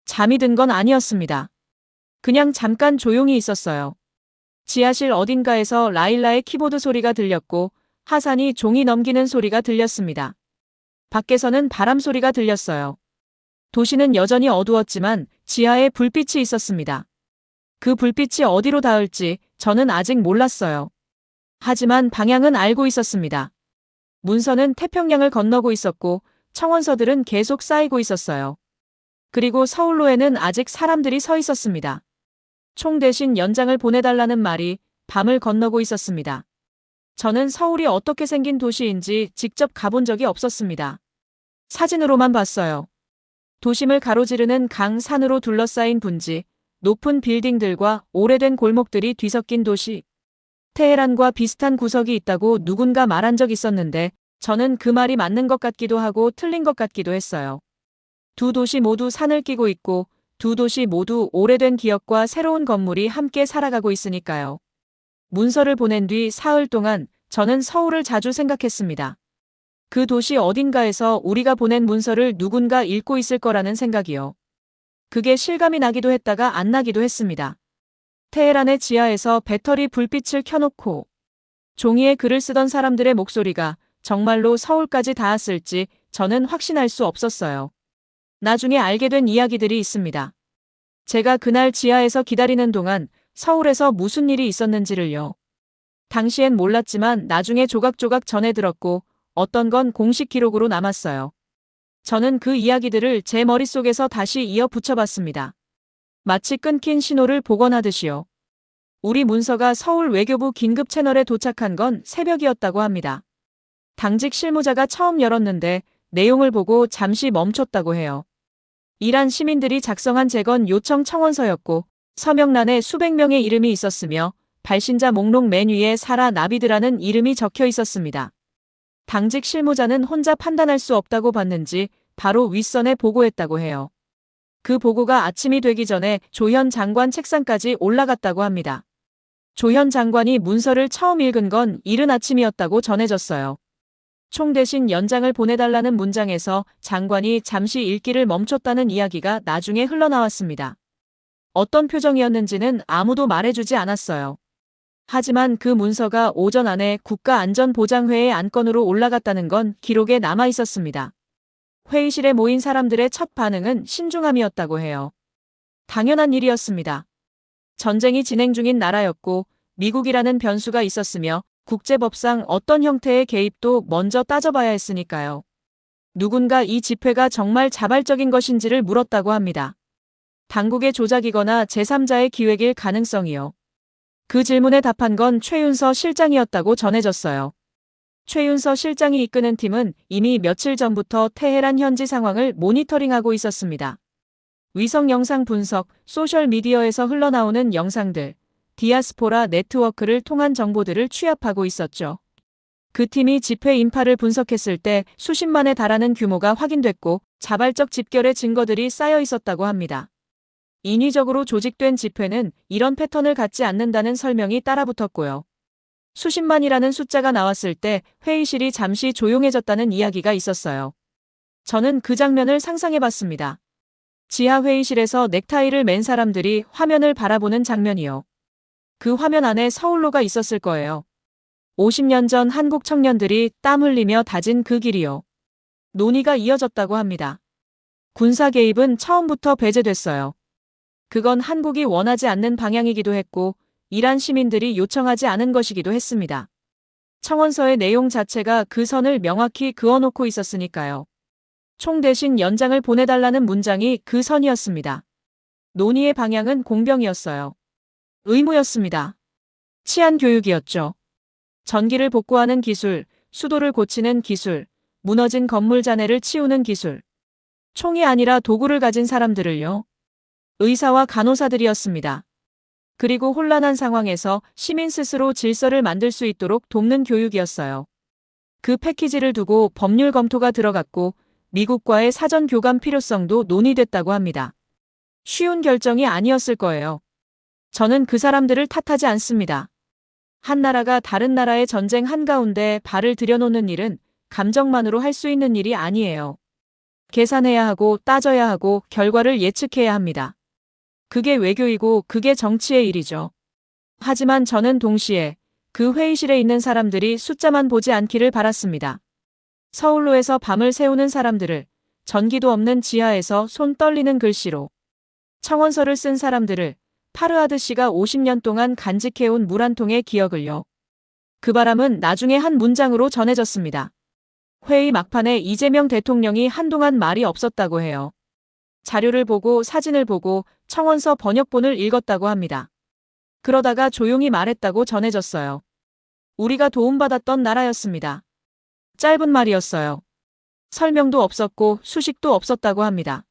잠이 든 건 아니었습니다. 그냥 잠깐 조용히 있었어요. 지하실 어딘가에서 라일라의 키보드 소리가 들렸고 하산이 종이 넘기는 소리가 들렸습니다. 밖에서는 바람 소리가 들렸어요. 도시는 여전히 어두웠지만 지하에 불빛이 있었습니다. 그 불빛이 어디로 닿을지 저는 아직 몰랐어요. 하지만 방향은 알고 있었습니다. 문서는 태평양을 건너고 있었고 청원서들은 계속 쌓이고 있었어요. 그리고 서울로에는 아직 사람들이 서 있었습니다. 총 대신 연장을 보내달라는 말이 밤을 건너고 있었습니다. 저는 서울이 어떻게 생긴 도시인지 직접 가본 적이 없었습니다. 사진으로만 봤어요. 도심을 가로지르는 강 산으로 둘러싸인 분지, 높은 빌딩들과 오래된 골목들이 뒤섞인 도시. 테헤란과 비슷한 구석이 있다고 누군가 말한 적 있었는데 저는 그 말이 맞는 것 같기도 하고 틀린 것 같기도 했어요. 두 도시 모두 산을 끼고 있고 두 도시 모두 오래된 기억과 새로운 건물이 함께 살아가고 있으니까요. 문서를 보낸 뒤 사흘 동안 저는 서울을 자주 생각했습니다. 그 도시 어딘가에서 우리가 보낸 문서를 누군가 읽고 있을 거라는 생각이요. 그게 실감이 나기도 했다가 안 나기도 했습니다. 테헤란의 지하에서 배터리 불빛을 켜놓고 종이에 글을 쓰던 사람들의 목소리가 정말로 서울까지 닿았을지 저는 확신할 수 없었어요. 나중에 알게 된 이야기들이 있습니다. 제가 그날 지하에서 기다리는 동안 서울에서 무슨 일이 있었는지를요. 당시엔 몰랐지만 나중에 조각조각 전해 들었고 어떤 건 공식 기록으로 남았어요. 저는 그 이야기들을 제 머릿속에서 다시 이어 붙여봤습니다. 마치 끊긴 신호를 복원하듯이요. 우리 문서가 서울 외교부 긴급 채널에 도착한 건 새벽이었다고 합니다. 당직 실무자가 처음 열었는데 내용을 보고 잠시 멈췄다고 해요. 이란 시민들이 작성한 재건 요청 청원서였고 서명란에 수백 명의 이름이 있었으며 발신자 목록 맨 위에 사라 나비드라는 이름이 적혀 있었습니다. 당직 실무자는 혼자 판단할 수 없다고 봤는지 바로 윗선에 보고했다고 해요. 그 보고가 아침이 되기 전에 조현 장관 책상까지 올라갔다고 합니다. 조현 장관이 문서를 처음 읽은 건 이른 아침이었다고 전해졌어요. 총 대신 연장을 보내달라는 문장에서 장관이 잠시 읽기를 멈췄다는 이야기가 나중에 흘러나왔습니다. 어떤 표정이었는지는 아무도 말해주지 않았어요. 하지만 그 문서가 오전 안에 국가안전보장회의 안건으로 올라갔다는 건 기록에 남아 있었습니다. 회의실에 모인 사람들의 첫 반응은 신중함이었다고 해요. 당연한 일이었습니다. 전쟁이 진행 중인 나라였고 미국이라는 변수가 있었으며 국제법상 어떤 형태의 개입도 먼저 따져봐야 했으니까요. 누군가 이 집회가 정말 자발적인 것인지를 물었다고 합니다. 당국의 조작이거나 제3자의 기획일 가능성이요. 그 질문에 답한 건 최윤서 실장이었다고 전해졌어요. 최윤서 실장이 이끄는 팀은 이미 며칠 전부터 테헤란 현지 상황을 모니터링하고 있었습니다. 위성 영상 분석, 소셜미디어에서 흘러나오는 영상들, 디아스포라 네트워크를 통한 정보들을 취합하고 있었죠. 그 팀이 집회 인파를 분석했을 때 수십만에 달하는 규모가 확인됐고 자발적 집결의 증거들이 쌓여 있었다고 합니다. 인위적으로 조직된 집회는 이런 패턴을 갖지 않는다는 설명이 따라붙었고요. 수십만이라는 숫자가 나왔을 때 회의실이 잠시 조용해졌다는 이야기가 있었어요. 저는 그 장면을 상상해봤습니다. 지하 회의실에서 넥타이를 맨 사람들이 화면을 바라보는 장면이요. 그 화면 안에 서울로가 있었을 거예요. 50년 전 한국 청년들이 땀 흘리며 다진 그 길이요. 논의가 이어졌다고 합니다. 군사 개입은 처음부터 배제됐어요. 그건 한국이 원하지 않는 방향이기도 했고 이란 시민들이 요청하지 않은 것이기도 했습니다. 청원서의 내용 자체가 그 선을 명확히 그어놓고 있었으니까요. 총 대신 연장을 보내달라는 문장이 그 선이었습니다. 논의의 방향은 공병이었어요. 의무였습니다. 치안 교육이었죠. 전기를 복구하는 기술, 수도를 고치는 기술, 무너진 건물 잔해를 치우는 기술. 총이 아니라 도구를 가진 사람들을요. 의사와 간호사들이었습니다. 그리고 혼란한 상황에서 시민 스스로 질서를 만들 수 있도록 돕는 교육이었어요. 그 패키지를 두고 법률 검토가 들어갔고 미국과의 사전 교감 필요성도 논의됐다고 합니다. 쉬운 결정이 아니었을 거예요. 저는 그 사람들을 탓하지 않습니다. 한 나라가 다른 나라의 전쟁 한가운데 발을 들여놓는 일은 감정만으로 할 수 있는 일이 아니에요. 계산해야 하고 따져야 하고 결과를 예측해야 합니다. 그게 외교이고 그게 정치의 일이죠. 하지만 저는 동시에 그 회의실에 있는 사람들이 숫자만 보지 않기를 바랐습니다. 서울로에서 밤을 새우는 사람들을, 전기도 없는 지하에서 손 떨리는 글씨로, 청원서를 쓴 사람들을, 파르하드 씨가 50년 동안 간직해온 물 한 통의 기억을요. 그 바람은 나중에 한 문장으로 전해졌습니다. 회의 막판에 이재명 대통령이 한동안 말이 없었다고 해요. 자료를 보고 사진을 보고 청원서 번역본을 읽었다고 합니다. 그러다가 조용히 말했다고 전해졌어요. 우리가 도움받았던 나라였습니다. 짧은 말이었어요. 설명도 없었고 수식도 없었다고 합니다.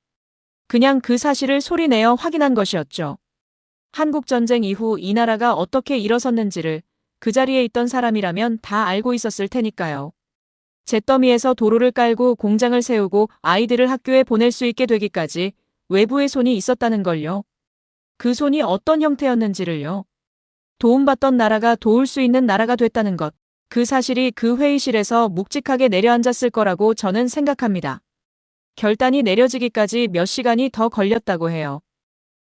그냥 그 사실을 소리내어 확인한 것이었죠. 한국전쟁 이후 이 나라가 어떻게 일어섰는지를 그 자리에 있던 사람이라면 다 알고 있었을 테니까요. 잿더미에서 도로를 깔고 공장을 세우고 아이들을 학교에 보낼 수 있게 되기까지 외부의 손이 있었다는 걸요. 그 손이 어떤 형태였는지를요. 도움받던 나라가 도울 수 있는 나라가 됐다는 것. 그 사실이 그 회의실에서 묵직하게 내려앉았을 거라고 저는 생각합니다. 결단이 내려지기까지 몇 시간이 더 걸렸다고 해요.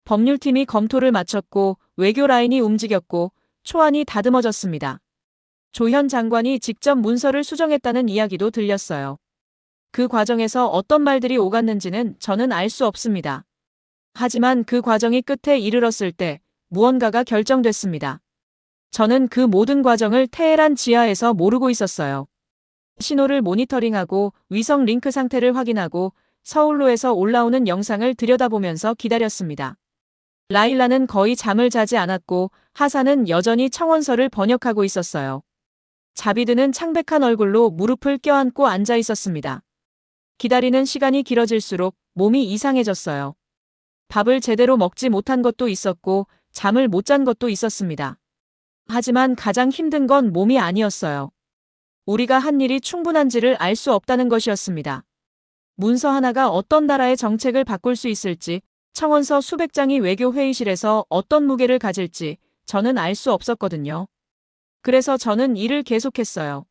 법률팀이 검토를 마쳤고 외교 라인이 움직였고 초안이 다듬어졌습니다. 조현 장관이 직접 문서를 수정했다는 이야기도 들렸어요. 그 과정에서 어떤 말들이 오갔는지는 저는 알 수 없습니다. 하지만 그 과정이 끝에 이르렀을 때 무언가가 결정됐습니다. 저는 그 모든 과정을 테헤란 지하에서 모르고 있었어요. 신호를 모니터링하고 위성 링크 상태를 확인하고 서울로에서 올라오는 영상을 들여다보면서 기다렸습니다. 라일라는 거의 잠을 자지 않았고 하사는 여전히 청원서를 번역하고 있었어요. 자비드는 창백한 얼굴로 무릎을 껴안고 앉아 있었습니다. 기다리는 시간이 길어질수록 몸이 이상해졌어요. 밥을 제대로 먹지 못한 것도 있었고 잠을 못 잔 것도 있었습니다. 하지만 가장 힘든 건 몸이 아니었어요. 우리가 한 일이 충분한지를 알 수 없다는 것이었습니다. 문서 하나가 어떤 나라의 정책을 바꿀 수 있을지, 청원서 수백 장이 외교 회의실에서 어떤 무게를 가질지 저는 알 수 없었거든요. 그래서 저는 일을 계속했어요.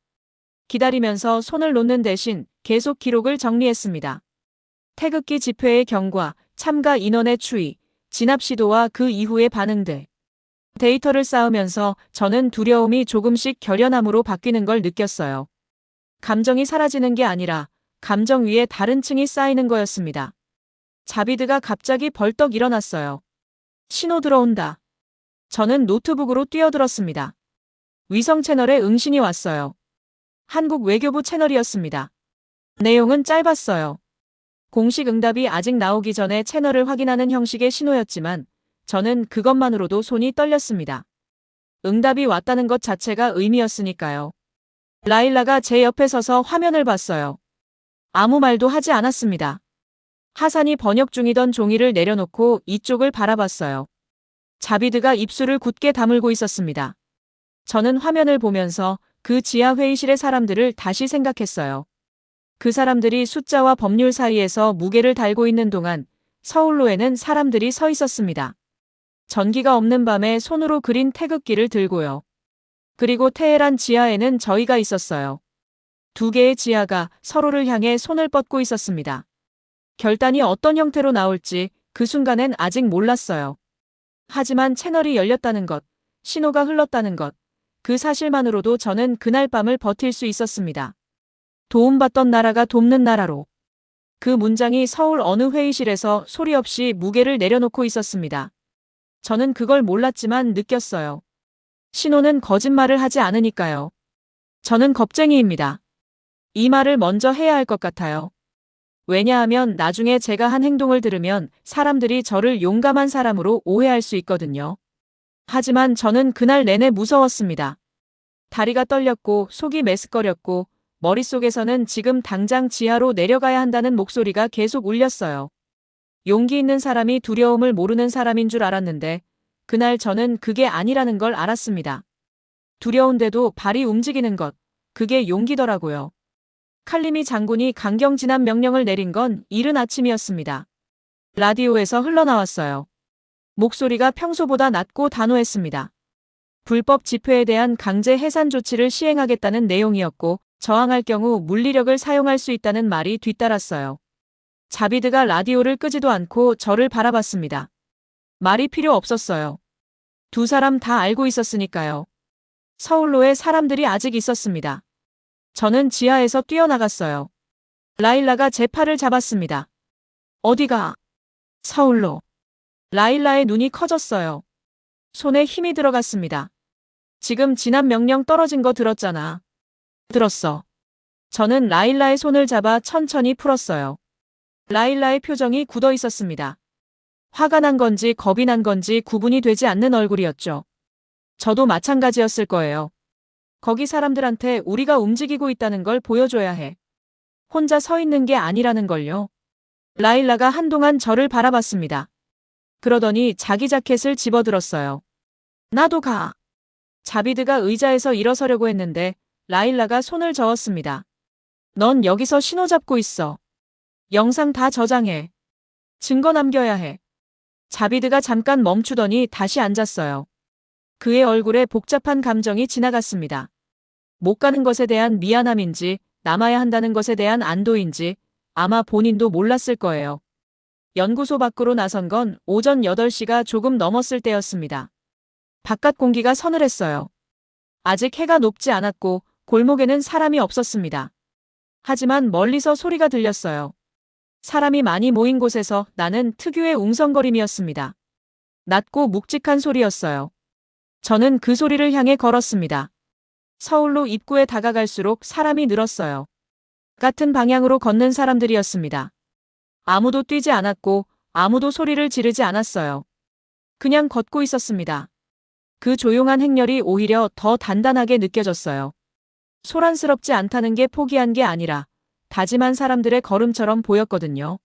기다리면서 손을 놓는 대신 계속 기록을 정리했습니다. 태극기 집회의 경과, 참가 인원의 추이, 진압 시도와 그 이후의 반응들. 데이터를 쌓으면서 저는 두려움이 조금씩 결연함으로 바뀌는 걸 느꼈어요. 감정이 사라지는 게 아니라 감정 위에 다른 층이 쌓이는 거였습니다. 자비드가 갑자기 벌떡 일어났어요. 신호 들어온다. 저는 노트북으로 뛰어들었습니다. 위성 채널에 응신이 왔어요. 한국 외교부 채널이었습니다. 내용은 짧았어요. 공식 응답이 아직 나오기 전에 채널을 확인하는 형식의 신호였지만 저는 그것만으로도 손이 떨렸습니다. 응답이 왔다는 것 자체가 의미였으니까요. 라일라가 제 옆에 서서 화면을 봤어요. 아무 말도 하지 않았습니다. 하산이 번역 중이던 종이를 내려놓고 이쪽을 바라봤어요. 자비드가 입술을 굳게 다물고 있었습니다. 저는 화면을 보면서 그 지하 회의실의 사람들을 다시 생각했어요. 그 사람들이 숫자와 법률 사이에서 무게를 달고 있는 동안 서울로에는 사람들이 서 있었습니다. 전기가 없는 밤에 손으로 그린 태극기를 들고요. 그리고 테헤란 지하에는 저희가 있었어요. 두 개의 지하가 서로를 향해 손을 뻗고 있었습니다. 결단이 어떤 형태로 나올지 그 순간엔 아직 몰랐어요. 하지만 채널이 열렸다는 것, 신호가 흘렀다는 것, 그 사실만으로도 저는 그날 밤을 버틸 수 있었습니다. 도움받던 나라가 돕는 나라로. 그 문장이 서울 어느 회의실에서 소리 없이 무게를 내려놓고 있었습니다. 저는 그걸 몰랐지만 느꼈어요. 신호는 거짓말을 하지 않으니까요. 저는 겁쟁이입니다. 이 말을 먼저 해야 할 것 같아요. 왜냐하면 나중에 제가 한 행동을 들으면 사람들이 저를 용감한 사람으로 오해할 수 있거든요. 하지만 저는 그날 내내 무서웠습니다. 다리가 떨렸고 속이 메스꺼렸고 머릿속에서는 지금 당장 지하로 내려가야 한다는 목소리가 계속 울렸어요. 용기 있는 사람이 두려움을 모르는 사람인 줄 알았는데 그날 저는 그게 아니라는 걸 알았습니다. 두려운데도 발이 움직이는 것, 그게 용기더라고요. 칼리미 장군이 강경진압 명령을 내린 건 이른 아침이었습니다. 라디오에서 흘러나왔어요. 목소리가 평소보다 낮고 단호했습니다. 불법 집회에 대한 강제 해산 조치를 시행하겠다는 내용이었고 저항할 경우 물리력을 사용할 수 있다는 말이 뒤따랐어요. 자비드가 라디오를 끄지도 않고 저를 바라봤습니다. 말이 필요 없었어요. 두 사람 다 알고 있었으니까요. 서울로에 사람들이 아직 있었습니다. 저는 지하에서 뛰어나갔어요. 라일라가 제 팔을 잡았습니다. 어디가? 서울로. 라일라의 눈이 커졌어요. 손에 힘이 들어갔습니다. 지금 진압 명령 떨어진 거 들었잖아. 들었어. 저는 라일라의 손을 잡아 천천히 풀었어요. 라일라의 표정이 굳어 있었습니다. 화가 난 건지 겁이 난 건지 구분이 되지 않는 얼굴이었죠. 저도 마찬가지였을 거예요. 거기 사람들한테 우리가 움직이고 있다는 걸 보여줘야 해. 혼자 서 있는 게 아니라는 걸요. 라일라가 한동안 저를 바라봤습니다. 그러더니 자기 자켓을 집어들었어요. 나도 가. 자비드가 의자에서 일어서려고 했는데 라일라가 손을 저었습니다. 넌 여기서 신호 잡고 있어. 영상 다 저장해. 증거 남겨야 해. 자비드가 잠깐 멈추더니 다시 앉았어요. 그의 얼굴에 복잡한 감정이 지나갔습니다. 못 가는 것에 대한 미안함인지 남아야 한다는 것에 대한 안도인지 아마 본인도 몰랐을 거예요. 연구소 밖으로 나선 건 오전 8시가 조금 넘었을 때였습니다. 바깥 공기가 서늘했어요. 아직 해가 높지 않았고 골목에는 사람이 없었습니다. 하지만 멀리서 소리가 들렸어요. 사람이 많이 모인 곳에서 나는 특유의 웅성거림이었습니다. 낮고 묵직한 소리였어요. 저는 그 소리를 향해 걸었습니다. 서울로 입구에 다가갈수록 사람이 늘었어요. 같은 방향으로 걷는 사람들이었습니다. 아무도 뛰지 않았고 아무도 소리를 지르지 않았어요. 그냥 걷고 있었습니다. 그 조용한 행렬이 오히려 더 단단하게 느껴졌어요. 소란스럽지 않다는 게 포기한 게 아니라 다짐한 사람들의 걸음처럼 보였거든요.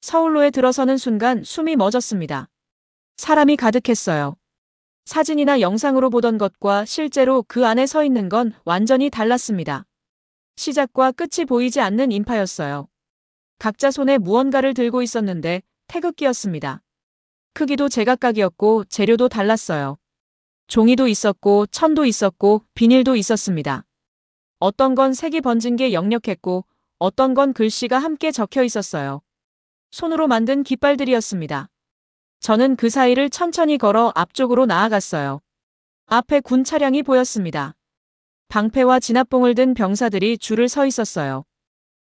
서울로에 들어서는 순간 숨이 멎었습니다. 사람이 가득했어요. 사진이나 영상으로 보던 것과 실제로 그 안에 서 있는 건 완전히 달랐습니다. 시작과 끝이 보이지 않는 인파였어요. 각자 손에 무언가를 들고 있었는데 태극기였습니다. 크기도 제각각이었고 재료도 달랐어요. 종이도 있었고 천도 있었고 비닐도 있었습니다. 어떤 건 색이 번진 게 역력했고 어떤 건 글씨가 함께 적혀 있었어요. 손으로 만든 깃발들이었습니다. 저는 그 사이를 천천히 걸어 앞쪽으로 나아갔어요. 앞에 군 차량이 보였습니다. 방패와 진압봉을 든 병사들이 줄을 서 있었어요.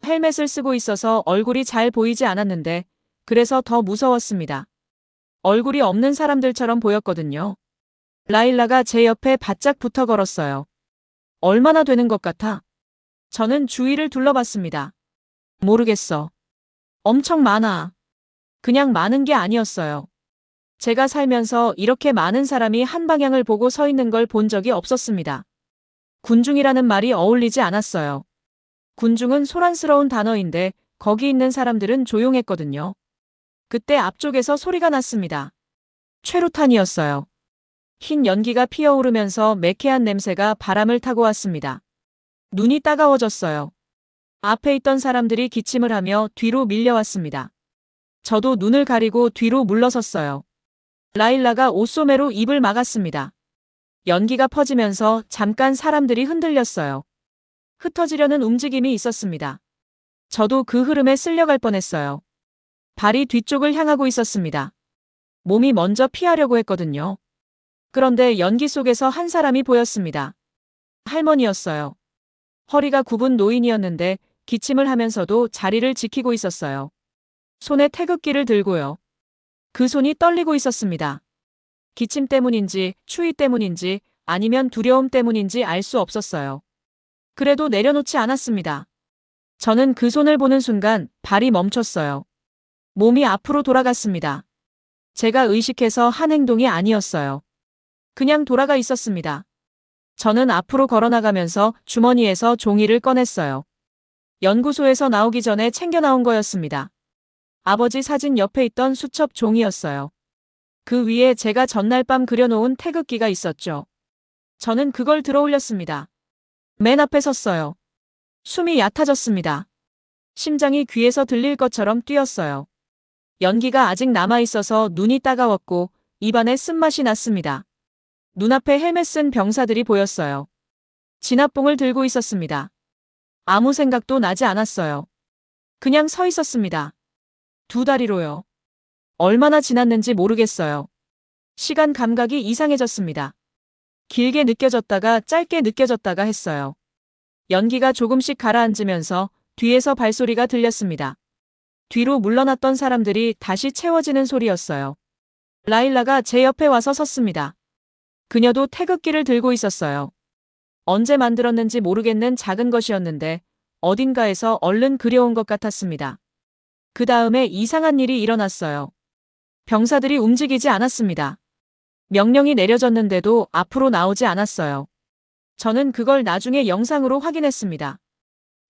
헬멧을 쓰고 있어서 얼굴이 잘 보이지 않았는데 그래서 더 무서웠습니다. 얼굴이 없는 사람들처럼 보였거든요. 라일라가 제 옆에 바짝 붙어 걸었어요. 얼마나 되는 것 같아? 저는 주위를 둘러봤습니다. 모르겠어. 엄청 많아. 그냥 많은 게 아니었어요. 제가 살면서 이렇게 많은 사람이 한 방향을 보고 서 있는 걸 본 적이 없었습니다. 군중이라는 말이 어울리지 않았어요. 군중은 소란스러운 단어인데 거기 있는 사람들은 조용했거든요. 그때 앞쪽에서 소리가 났습니다. 최루탄이었어요. 흰 연기가 피어오르면서 매캐한 냄새가 바람을 타고 왔습니다. 눈이 따가워졌어요. 앞에 있던 사람들이 기침을 하며 뒤로 밀려왔습니다. 저도 눈을 가리고 뒤로 물러섰어요. 라일라가 옷소매로 입을 막았습니다. 연기가 퍼지면서 잠깐 사람들이 흔들렸어요. 흩어지려는 움직임이 있었습니다. 저도 그 흐름에 쓸려갈 뻔했어요. 발이 뒤쪽을 향하고 있었습니다. 몸이 먼저 피하려고 했거든요. 그런데 연기 속에서 한 사람이 보였습니다. 할머니였어요. 허리가 굽은 노인이었는데 기침을 하면서도 자리를 지키고 있었어요. 손에 태극기를 들고요. 그 손이 떨리고 있었습니다. 기침 때문인지 추위 때문인지 아니면 두려움 때문인지 알 수 없었어요. 그래도 내려놓지 않았습니다. 저는 그 손을 보는 순간 발이 멈췄어요. 몸이 앞으로 돌아갔습니다. 제가 의식해서 한 행동이 아니었어요. 그냥 돌아가 있었습니다. 저는 앞으로 걸어나가면서 주머니에서 종이를 꺼냈어요. 연구소에서 나오기 전에 챙겨 나온 거였습니다. 아버지 사진 옆에 있던 수첩 종이였어요. 그 위에 제가 전날 밤 그려놓은 태극기가 있었죠. 저는 그걸 들어 올렸습니다. 맨 앞에 섰어요. 숨이 얕아졌습니다. 심장이 귀에서 들릴 것처럼 뛰었어요. 연기가 아직 남아있어서 눈이 따가웠고 입안에 쓴맛이 났습니다. 눈앞에 헬멧 쓴 병사들이 보였어요. 진압봉을 들고 있었습니다. 아무 생각도 나지 않았어요. 그냥 서 있었습니다. 두 다리로요. 얼마나 지났는지 모르겠어요. 시간 감각이 이상해졌습니다. 길게 느껴졌다가 짧게 느껴졌다가 했어요. 연기가 조금씩 가라앉으면서 뒤에서 발소리가 들렸습니다. 뒤로 물러났던 사람들이 다시 채워지는 소리였어요. 라일라가 제 옆에 와서 섰습니다. 그녀도 태극기를 들고 있었어요. 언제 만들었는지 모르겠는 작은 것이었는데 어딘가에서 얼른 그려온 것 같았습니다. 그 다음에 이상한 일이 일어났어요. 병사들이 움직이지 않았습니다. 명령이 내려졌는데도 앞으로 나오지 않았어요. 저는 그걸 나중에 영상으로 확인했습니다.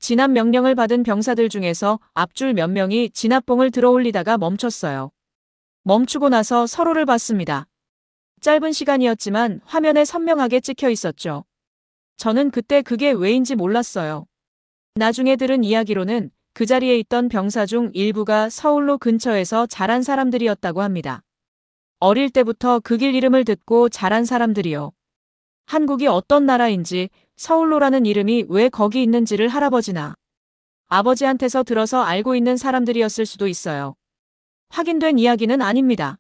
진압 명령을 받은 병사들 중에서 앞줄 몇 명이 진압봉을 들어 올리다가 멈췄어요. 멈추고 나서 서로를 봤습니다. 짧은 시간이었지만 화면에 선명하게 찍혀 있었죠. 저는 그때 그게 왜인지 몰랐어요. 나중에 들은 이야기로는 그 자리에 있던 병사 중 일부가 서울로 근처에서 자란 사람들이었다고 합니다. 어릴 때부터 그 길 이름을 듣고 자란 사람들이요. 한국이 어떤 나라인지 서울로라는 이름이 왜 거기 있는지를 할아버지나 아버지한테서 들어서 알고 있는 사람들이었을 수도 있어요. 확인된 이야기는 아닙니다.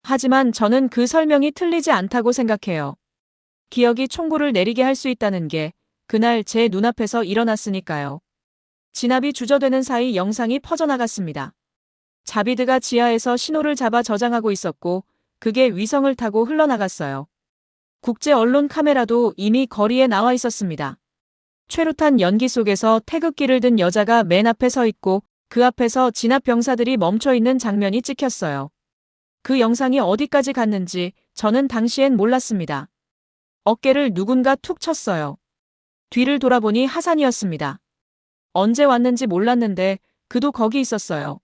하지만 저는 그 설명이 틀리지 않다고 생각해요. 기억이 총구를 내리게 할 수 있다는 게 그날 제 눈앞에서 일어났으니까요. 진압이 주저되는 사이 영상이 퍼져나갔습니다. 자비드가 지하에서 신호를 잡아 저장하고 있었고 그게 위성을 타고 흘러나갔어요. 국제 언론 카메라도 이미 거리에 나와 있었습니다. 최루탄 연기 속에서 태극기를 든 여자가 맨 앞에 서 있고 그 앞에서 진압 병사들이 멈춰 있는 장면이 찍혔어요. 그 영상이 어디까지 갔는지 저는 당시엔 몰랐습니다. 어깨를 누군가 툭 쳤어요. 뒤를 돌아보니 하산이었습니다. 언제 왔는지 몰랐는데 그도 거기 있었어요.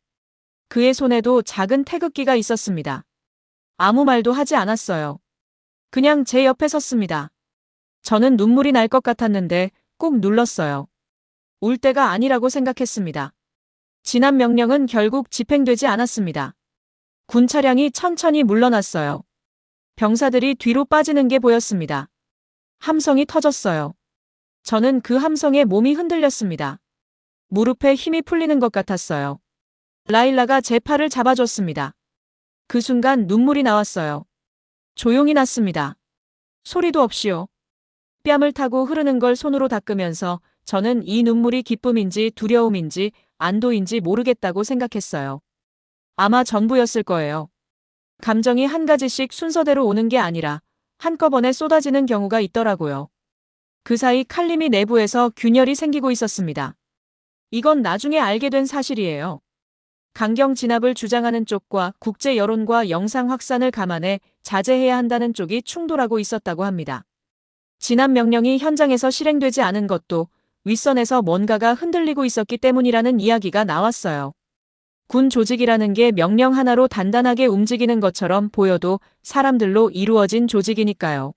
그의 손에도 작은 태극기가 있었습니다. 아무 말도 하지 않았어요. 그냥 제 옆에 섰습니다. 저는 눈물이 날 것 같았는데 꾹 눌렀어요. 울 때가 아니라고 생각했습니다. 진압 명령은 결국 집행되지 않았습니다. 군 차량이 천천히 물러났어요. 병사들이 뒤로 빠지는 게 보였습니다. 함성이 터졌어요. 저는 그 함성에 몸이 흔들렸습니다. 무릎에 힘이 풀리는 것 같았어요. 라일라가 제 팔을 잡아줬습니다. 그 순간 눈물이 나왔어요. 조용히 났습니다. 소리도 없이요. 뺨을 타고 흐르는 걸 손으로 닦으면서 저는 이 눈물이 기쁨인지 두려움인지 안도인지 모르겠다고 생각했어요. 아마 전부였을 거예요. 감정이 한 가지씩 순서대로 오는 게 아니라 한꺼번에 쏟아지는 경우가 있더라고요. 그 사이 칼림이 내부에서 균열이 생기고 있었습니다. 이건 나중에 알게 된 사실이에요. 강경 진압을 주장하는 쪽과 국제 여론과 영상 확산을 감안해 자제해야 한다는 쪽이 충돌하고 있었다고 합니다. 지난 명령이 현장에서 실행되지 않은 것도 윗선에서 뭔가가 흔들리고 있었기 때문이라는 이야기가 나왔어요. 군 조직이라는 게 명령 하나로 단단하게 움직이는 것처럼 보여도 사람들로 이루어진 조직이니까요.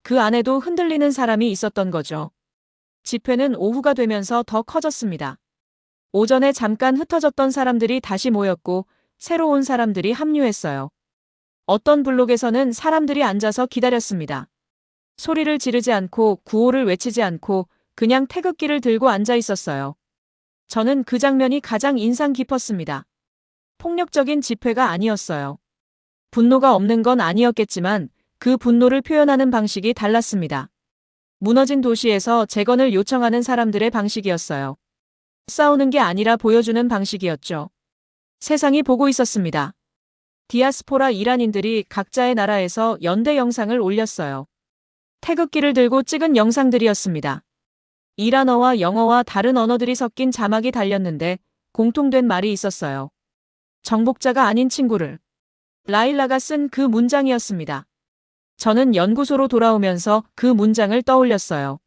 그 안에도 흔들리는 사람이 있었던 거죠. 집회는 오후가 되면서 더 커졌습니다. 오전에 잠깐 흩어졌던 사람들이 다시 모였고 새로운 사람들이 합류했어요. 어떤 블록에서는 사람들이 앉아서 기다렸습니다. 소리를 지르지 않고 구호를 외치지 않고 그냥 태극기를 들고 앉아 있었어요. 저는 그 장면이 가장 인상 깊었습니다. 폭력적인 집회가 아니었어요. 분노가 없는 건 아니었겠지만 그 분노를 표현하는 방식이 달랐습니다. 무너진 도시에서 재건을 요청하는 사람들의 방식이었어요. 싸우는 게 아니라 보여주는 방식이었죠. 세상이 보고 있었습니다. 디아스포라 이란인들이 각자의 나라에서 연대 영상을 올렸어요. 태극기를 들고 찍은 영상들이었습니다. 이란어와 영어와 다른 언어들이 섞인 자막이 달렸는데 공통된 말이 있었어요. 정복자가 아닌 친구를. 라일라가 쓴 그 문장이었습니다. 저는 연구소로 돌아오면서 그 문장을 떠올렸어요.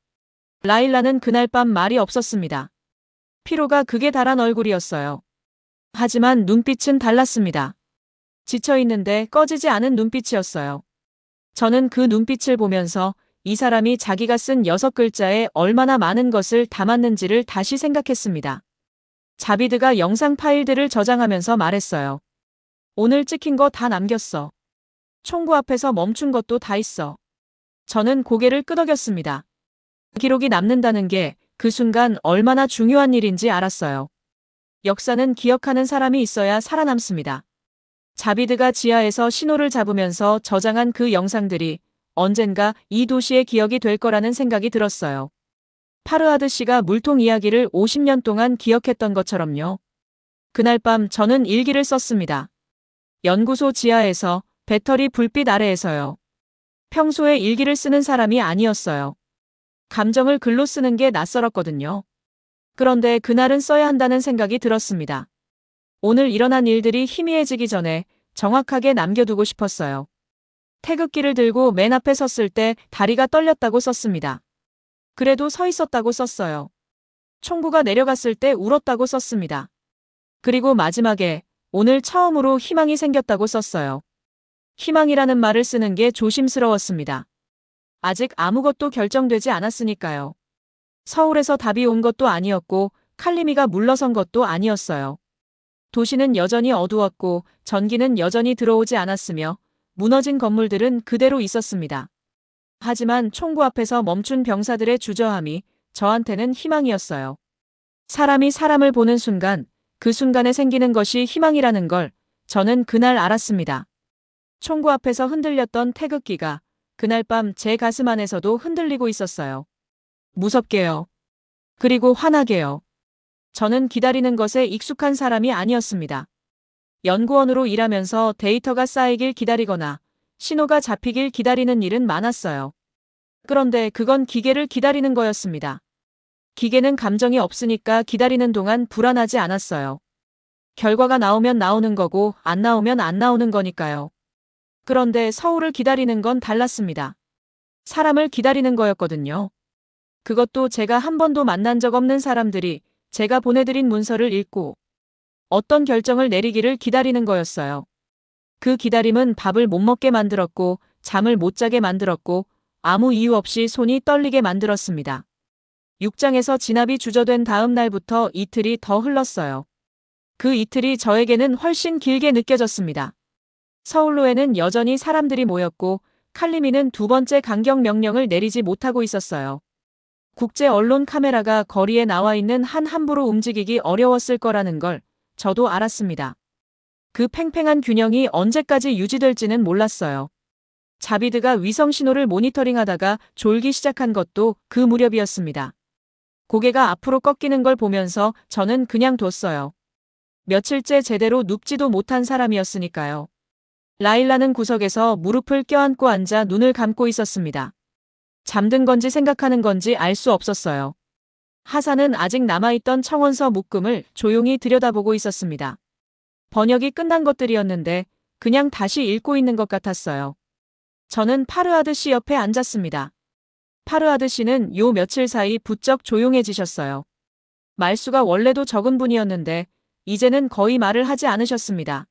라일라는 그날 밤 말이 없었습니다. 피로가 극에 달한 얼굴이었어요. 하지만 눈빛은 달랐습니다. 지쳐있는데 꺼지지 않은 눈빛이었어요. 저는 그 눈빛을 보면서 이 사람이 자기가 쓴 6글자에 얼마나 많은 것을 담았는지를 다시 생각했습니다. 자비드가 영상 파일들을 저장하면서 말했어요. 오늘 찍힌 거 다 남겼어. 총구 앞에서 멈춘 것도 다 있어. 저는 고개를 끄덕였습니다. 기록이 남는다는 게 그 순간 얼마나 중요한 일인지 알았어요. 역사는 기억하는 사람이 있어야 살아남습니다. 자비드가 지하에서 신호를 잡으면서 저장한 그 영상들이 언젠가 이 도시의 기억이 될 거라는 생각이 들었어요. 파르하드 씨가 물통 이야기를 50년 동안 기억했던 것처럼요. 그날 밤 저는 일기를 썼습니다. 연구소 지하에서 배터리 불빛 아래에서요. 평소에 일기를 쓰는 사람이 아니었어요. 감정을 글로 쓰는 게 낯설었거든요. 그런데 그날은 써야 한다는 생각이 들었습니다. 오늘 일어난 일들이 희미해지기 전에 정확하게 남겨두고 싶었어요. 태극기를 들고 맨 앞에 섰을 때 다리가 떨렸다고 썼습니다. 그래도 서 있었다고 썼어요. 총구가 내려갔을 때 울었다고 썼습니다. 그리고 마지막에 오늘 처음으로 희망이 생겼다고 썼어요. 희망이라는 말을 쓰는 게 조심스러웠습니다. 아직 아무것도 결정되지 않았으니까요. 서울에서 답이 온 것도 아니었고 칼리미가 물러선 것도 아니었어요. 도시는 여전히 어두웠고 전기는 여전히 들어오지 않았으며 무너진 건물들은 그대로 있었습니다. 하지만 총구 앞에서 멈춘 병사들의 주저함이 저한테는 희망이었어요. 사람이 사람을 보는 순간, 그 순간에 생기는 것이 희망이라는 걸 저는 그날 알았습니다. 총구 앞에서 흔들렸던 태극기가 그날 밤 제 가슴 안에서도 흔들리고 있었어요. 무섭게요. 그리고 화나게요. 저는 기다리는 것에 익숙한 사람이 아니었습니다. 연구원으로 일하면서 데이터가 쌓이길 기다리거나 신호가 잡히길 기다리는 일은 많았어요. 그런데 그건 기계를 기다리는 거였습니다. 기계는 감정이 없으니까 기다리는 동안 불안하지 않았어요. 결과가 나오면 나오는 거고 안 나오면 안 나오는 거니까요. 그런데 서울을 기다리는 건 달랐습니다. 사람을 기다리는 거였거든요. 그것도 제가 한 번도 만난 적 없는 사람들이 제가 보내드린 문서를 읽고 어떤 결정을 내리기를 기다리는 거였어요. 그 기다림은 밥을 못 먹게 만들었고 잠을 못 자게 만들었고 아무 이유 없이 손이 떨리게 만들었습니다. 6장에서 진압이 주저된 다음 날부터 이틀이 더 흘렀어요. 그 이틀이 저에게는 훨씬 길게 느껴졌습니다. 서울로에는 여전히 사람들이 모였고 칼리미는 두 번째 강경 명령을 내리지 못하고 있었어요. 국제 언론 카메라가 거리에 나와 있는 한 함부로 움직이기 어려웠을 거라는 걸 저도 알았습니다. 그 팽팽한 균형이 언제까지 유지될지는 몰랐어요. 자비드가 위성 신호를 모니터링하다가 졸기 시작한 것도 그 무렵이었습니다. 고개가 앞으로 꺾이는 걸 보면서 저는 그냥 뒀어요. 며칠째 제대로 눕지도 못한 사람이었으니까요. 라일라는 구석에서 무릎을 껴안고 앉아 눈을 감고 있었습니다. 잠든 건지 생각하는 건지 알 수 없었어요. 하산은 아직 남아있던 청원서 묶음을 조용히 들여다보고 있었습니다. 번역이 끝난 것들이었는데 그냥 다시 읽고 있는 것 같았어요. 저는 파르하드 씨 옆에 앉았습니다. 파르하드 씨는 요 며칠 사이 부쩍 조용해지셨어요. 말수가 원래도 적은 분이었는데 이제는 거의 말을 하지 않으셨습니다.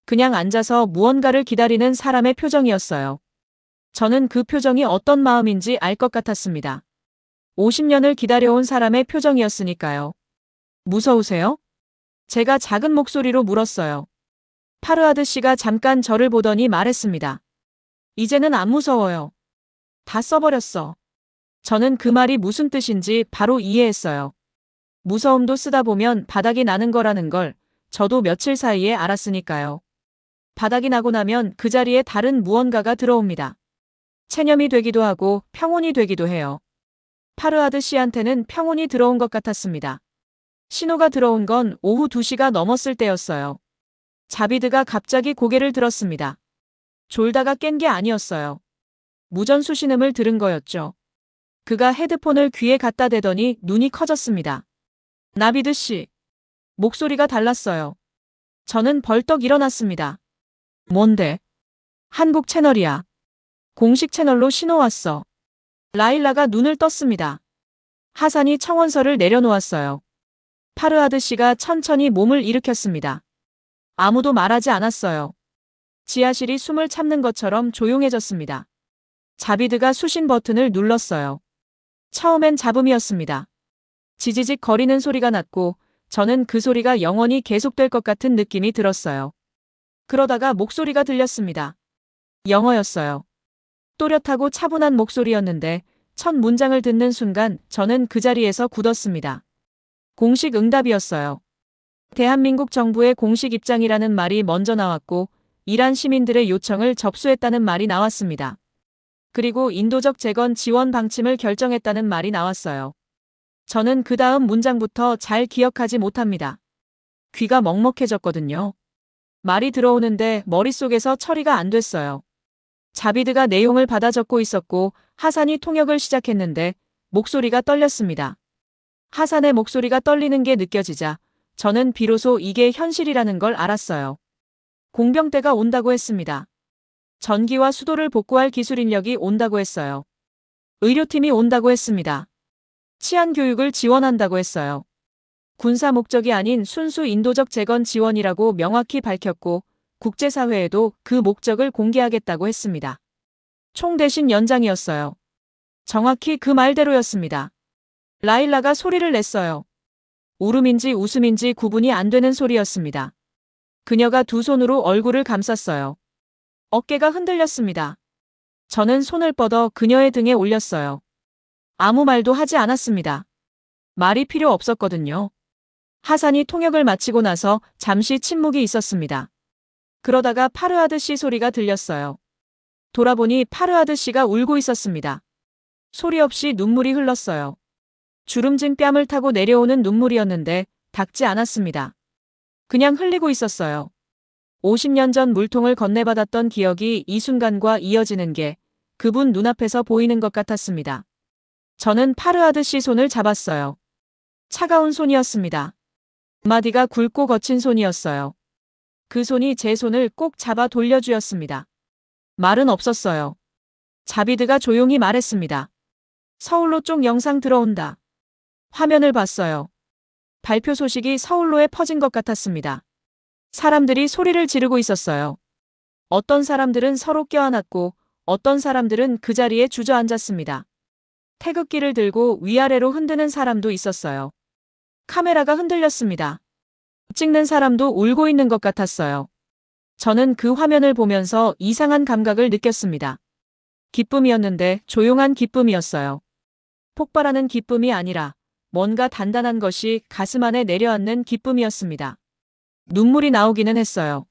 그냥 앉아서 무언가를 기다리는 사람의 표정이었어요. 저는 그 표정이 어떤 마음인지 알 것 같았습니다. 50년을 기다려온 사람의 표정이었으니까요. 무서우세요? 제가 작은 목소리로 물었어요. 파르하드 씨가 잠깐 저를 보더니 말했습니다. 이제는 안 무서워요. 다 써버렸어. 저는 그 말이 무슨 뜻인지 바로 이해했어요. 무서움도 쓰다 보면 바닥이 나는 거라는 걸 저도 며칠 사이에 알았으니까요. 바닥이 나고 나면 그 자리에 다른 무언가가 들어옵니다. 체념이 되기도 하고 평온이 되기도 해요. 파르하드 씨한테는 평온이 들어온 것 같았습니다. 신호가 들어온 건 오후 2시가 넘었을 때였어요. 자비드가 갑자기 고개를 들었습니다. 졸다가 깬 게 아니었어요. 무전수 신음을 들은 거였죠. 그가 헤드폰을 귀에 갖다 대더니 눈이 커졌습니다. 나비드 씨. 목소리가 달랐어요. 저는 벌떡 일어났습니다. 뭔데? 한국 채널이야. 공식 채널로 신호 왔어. 라일라가 눈을 떴습니다. 하산이 청원서를 내려놓았어요. 파르하드 씨가 천천히 몸을 일으켰습니다. 아무도 말하지 않았어요. 지하실이 숨을 참는 것처럼 조용해졌습니다. 자비드가 수신 버튼을 눌렀어요. 처음엔 잡음이었습니다. 지지직 거리는 소리가 났고 저는 그 소리가 영원히 계속될 것 같은 느낌이 들었어요. 그러다가 목소리가 들렸습니다. 영어였어요. 또렷하고 차분한 목소리였는데 첫 문장을 듣는 순간 저는 그 자리에서 굳었습니다. 공식 응답이었어요. 대한민국 정부의 공식 입장이라는 말이 먼저 나왔고 이란 시민들의 요청을 접수했다는 말이 나왔습니다. 그리고 인도적 재건 지원 방침을 결정했다는 말이 나왔어요. 저는 그 다음 문장부터 잘 기억하지 못합니다. 귀가 먹먹해졌거든요. 말이 들어오는데 머릿속에서 처리가 안 됐어요. 자비드가 내용을 받아 적고 있었고 하산이 통역을 시작했는데 목소리가 떨렸습니다. 하산의 목소리가 떨리는 게 느껴지자 저는 비로소 이게 현실이라는 걸 알았어요. 공병대가 온다고 했습니다. 전기와 수도를 복구할 기술 인력이 온다고 했어요. 의료팀이 온다고 했습니다. 치안 교육을 지원한다고 했어요. 군사 목적이 아닌 순수 인도적 재건 지원이라고 명확히 밝혔고 국제사회에도 그 목적을 공개하겠다고 했습니다. 총 대신 연장이었어요. 정확히 그 말대로였습니다. 라일라가 소리를 냈어요. 울음인지 웃음인지 구분이 안 되는 소리였습니다. 그녀가 두 손으로 얼굴을 감쌌어요. 어깨가 흔들렸습니다. 저는 손을 뻗어 그녀의 등에 올렸어요. 아무 말도 하지 않았습니다. 말이 필요 없었거든요. 하산이 통역을 마치고 나서 잠시 침묵이 있었습니다. 그러다가 파르하드 씨 소리가 들렸어요. 돌아보니 파르하드 씨가 울고 있었습니다. 소리 없이 눈물이 흘렀어요. 주름진 뺨을 타고 내려오는 눈물이었는데 닦지 않았습니다. 그냥 흘리고 있었어요. 50년 전 물통을 건네받았던 기억이 이 순간과 이어지는 게 그분 눈앞에서 보이는 것 같았습니다. 저는 파르하드 씨 손을 잡았어요. 차가운 손이었습니다. 마디가 굵고 거친 손이었어요. 그 손이 제 손을 꼭 잡아 돌려주었습니다. 말은 없었어요. 자비드가 조용히 말했습니다. 서울로 쪽 영상 들어온다. 화면을 봤어요. 발표 소식이 서울로에 퍼진 것 같았습니다. 사람들이 소리를 지르고 있었어요. 어떤 사람들은 서로 껴안았고 어떤 사람들은 그 자리에 주저앉았습니다. 태극기를 들고 위아래로 흔드는 사람도 있었어요. 카메라가 흔들렸습니다. 찍는 사람도 울고 있는 것 같았어요. 저는 그 화면을 보면서 이상한 감각을 느꼈습니다. 기쁨이었는데 조용한 기쁨이었어요. 폭발하는 기쁨이 아니라 뭔가 단단한 것이 가슴 안에 내려앉는 기쁨이었습니다. 눈물이 나오기는 했어요.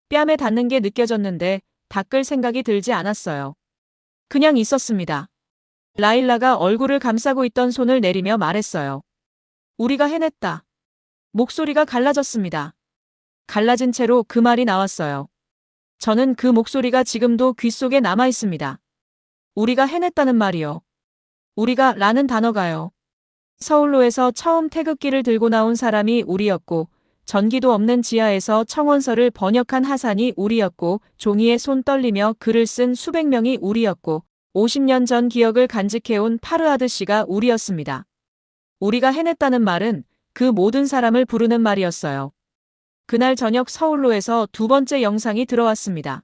뺨에 닿는 게 느껴졌는데 닦을 생각이 들지 않았어요. 그냥 있었습니다. 라일라가 얼굴을 감싸고 있던 손을 내리며 말했어요. 우리가 해냈다. 목소리가 갈라졌습니다. 갈라진 채로 그 말이 나왔어요. 저는 그 목소리가 지금도 귓속에 남아 있습니다. 우리가 해냈다는 말이요. 우리가 라는 단어가요. 서울로에서 처음 태극기를 들고 나온 사람이 우리였고 전기도 없는 지하에서 청원서를 번역한 하산이 우리였고 종이에 손 떨리며 글을 쓴 수백 명이 우리였고 50년 전 기억을 간직해온 파르하드 씨가 우리였습니다. 우리가 해냈다는 말은 그 모든 사람을 부르는 말이었어요. 그날 저녁 서울로에서 두 번째 영상이 들어왔습니다.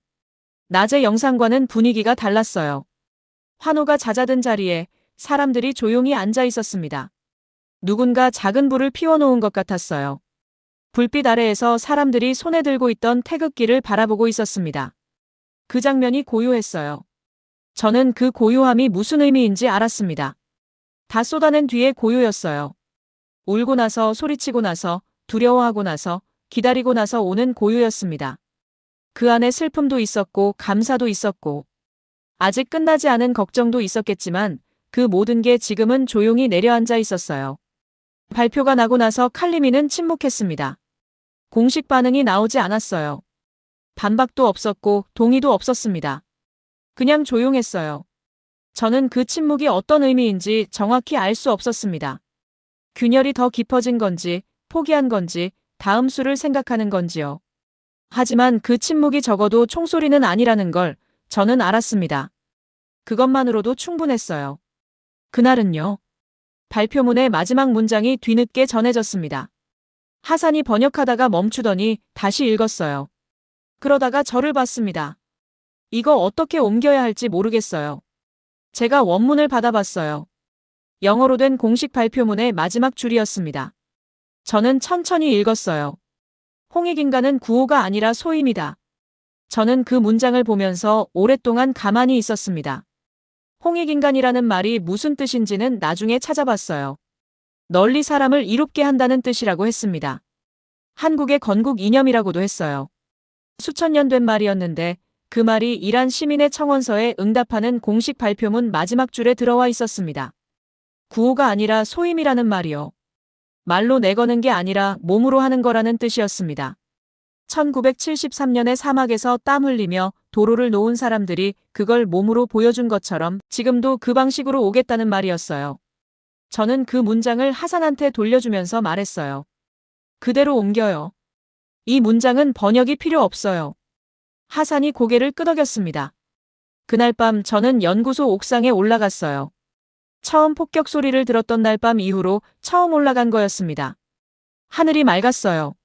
낮의 영상과는 분위기가 달랐어요. 환호가 잦아든 자리에 사람들이 조용히 앉아 있었습니다. 누군가 작은 불을 피워놓은 것 같았어요. 불빛 아래에서 사람들이 손에 들고 있던 태극기를 바라보고 있었습니다. 그 장면이 고요했어요. 저는 그 고요함이 무슨 의미인지 알았습니다. 다 쏟아낸 뒤에 고요였어요. 울고 나서, 소리치고 나서, 두려워하고 나서, 기다리고 나서 오는 고요였습니다. 그 안에 슬픔도 있었고 감사도 있었고 아직 끝나지 않은 걱정도 있었겠지만 그 모든 게 지금은 조용히 내려앉아 있었어요. 발표가 나고 나서 칼리미는 침묵했습니다. 공식 반응이 나오지 않았어요. 반박도 없었고 동의도 없었습니다. 그냥 조용했어요. 저는 그 침묵이 어떤 의미인지 정확히 알 수 없었습니다. 균열이 더 깊어진 건지, 포기한 건지, 다음 수를 생각하는 건지요. 하지만 그 침묵이 적어도 총소리는 아니라는 걸 저는 알았습니다. 그것만으로도 충분했어요. 그날은요. 발표문의 마지막 문장이 뒤늦게 전해졌습니다. 하산이 번역하다가 멈추더니 다시 읽었어요. 그러다가 저를 봤습니다. 이거 어떻게 옮겨야 할지 모르겠어요. 제가 원문을 받아봤어요. 영어로 된 공식 발표문의 마지막 줄이었습니다. 저는 천천히 읽었어요. 홍익인간은 구호가 아니라 소임이다. 저는 그 문장을 보면서 오랫동안 가만히 있었습니다. 홍익인간이라는 말이 무슨 뜻인지는 나중에 찾아봤어요. 널리 사람을 이롭게 한다는 뜻이라고 했습니다. 한국의 건국 이념이라고도 했어요. 수천 년 된 말이었는데 그 말이 이란 시민의 청원서에 응답하는 공식 발표문 마지막 줄에 들어와 있었습니다. 구호가 아니라 소임이라는 말이요. 말로 내거는 게 아니라 몸으로 하는 거라는 뜻이었습니다. 1973년에 사막에서 땀 흘리며 도로를 놓은 사람들이 그걸 몸으로 보여준 것처럼 지금도 그 방식으로 오겠다는 말이었어요. 저는 그 문장을 하산한테 돌려주면서 말했어요. 그대로 옮겨요. 이 문장은 번역이 필요 없어요. 하산이 고개를 끄덕였습니다. 그날 밤 저는 연구소 옥상에 올라갔어요. 처음 폭격 소리를 들었던 날 밤 이후로 처음 올라간 거였습니다. 하늘이 맑았어요.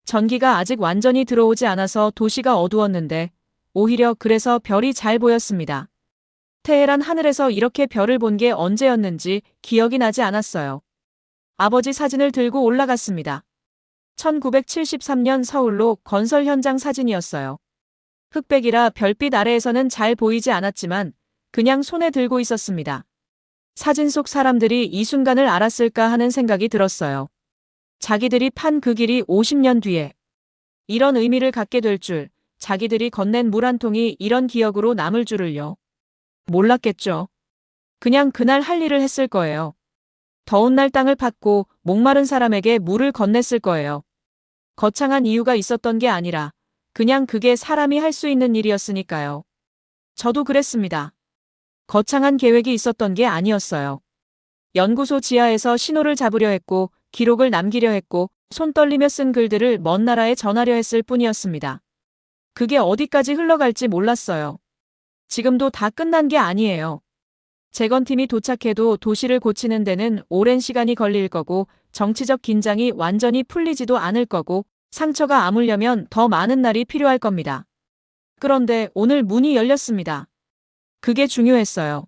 전기가 아직 완전히 들어오지 않아서 도시가 어두웠는데 오히려 그래서 별이 잘 보였습니다. 테헤란 하늘에서 이렇게 별을 본 게 언제였는지 기억이 나지 않았어요. 아버지 사진을 들고 올라갔습니다. 1973년 서울로 건설 현장 사진이었어요. 흑백이라 별빛 아래에서는 잘 보이지 않았지만 그냥 손에 들고 있었습니다. 사진 속 사람들이 이 순간을 알았을까 하는 생각이 들었어요. 자기들이 판 그 길이 50년 뒤에 이런 의미를 갖게 될 줄, 자기들이 건넨 물 한 통이 이런 기억으로 남을 줄을요. 몰랐겠죠. 그냥 그날 할 일을 했을 거예요. 더운 날 땅을 팠고 목마른 사람에게 물을 건넸을 거예요. 거창한 이유가 있었던 게 아니라 그냥 그게 사람이 할 수 있는 일이었으니까요. 저도 그랬습니다. 거창한 계획이 있었던 게 아니었어요. 연구소 지하에서 신호를 잡으려 했고 기록을 남기려 했고 손 떨리며 쓴 글들을 먼 나라에 전하려 했을 뿐이었습니다. 그게 어디까지 흘러갈지 몰랐어요. 지금도 다 끝난 게 아니에요. 재건팀이 도착해도 도시를 고치는 데는 오랜 시간이 걸릴 거고 정치적 긴장이 완전히 풀리지도 않을 거고 상처가 아물려면 더 많은 날이 필요할 겁니다. 그런데 오늘 문이 열렸습니다. 그게 중요했어요.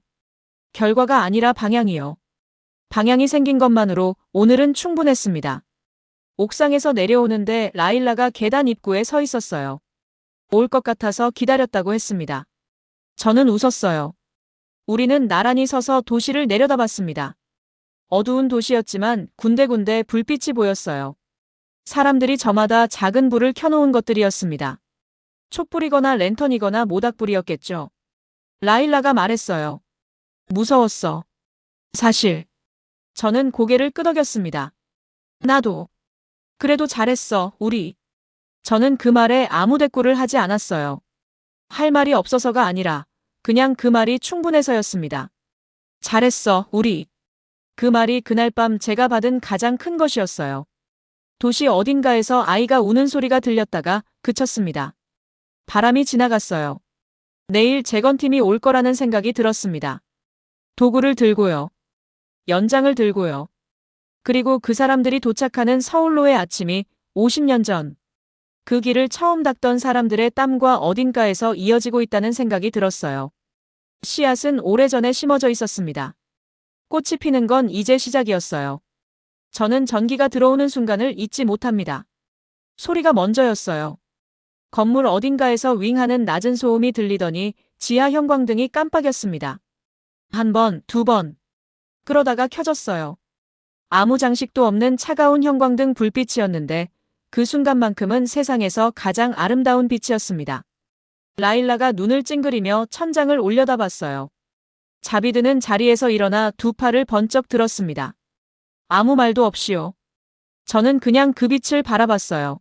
결과가 아니라 방향이요. 방향이 생긴 것만으로 오늘은 충분했습니다. 옥상에서 내려오는데 라일라가 계단 입구에 서 있었어요. 올 것 같아서 기다렸다고 했습니다. 저는 웃었어요. 우리는 나란히 서서 도시를 내려다봤습니다. 어두운 도시였지만 군데군데 불빛이 보였어요. 사람들이 저마다 작은 불을 켜놓은 것들이었습니다. 촛불이거나 랜턴이거나 모닥불이었겠죠. 라일라가 말했어요. 무서웠어. 사실. 저는 고개를 끄덕였습니다. 나도. 그래도 잘했어, 우리. 저는 그 말에 아무 대꾸를 하지 않았어요. 할 말이 없어서가 아니라 그냥 그 말이 충분해서였습니다. 잘했어, 우리. 그 말이 그날 밤 제가 받은 가장 큰 것이었어요. 도시 어딘가에서 아이가 우는 소리가 들렸다가 그쳤습니다. 바람이 지나갔어요. 내일 재건팀이 올 거라는 생각이 들었습니다. 도구를 들고요. 연장을 들고요. 그리고 그 사람들이 도착하는 서울로의 아침이 50년 전 그 길을 처음 닦던 사람들의 땀과 어딘가에서 이어지고 있다는 생각이 들었어요. 씨앗은 오래전에 심어져 있었습니다. 꽃이 피는 건 이제 시작이었어요. 저는 전기가 들어오는 순간을 잊지 못합니다. 소리가 먼저였어요. 건물 어딘가에서 윙하는 낮은 소음이 들리더니 지하 형광등이 깜빡였습니다. 한 번, 두 번. 그러다가 켜졌어요. 아무 장식도 없는 차가운 형광등 불빛이었는데 그 순간만큼은 세상에서 가장 아름다운 빛이었습니다. 라일라가 눈을 찡그리며 천장을 올려다봤어요. 자비드는 자리에서 일어나 두 팔을 번쩍 들었습니다. 아무 말도 없이요. 저는 그냥 그 빛을 바라봤어요.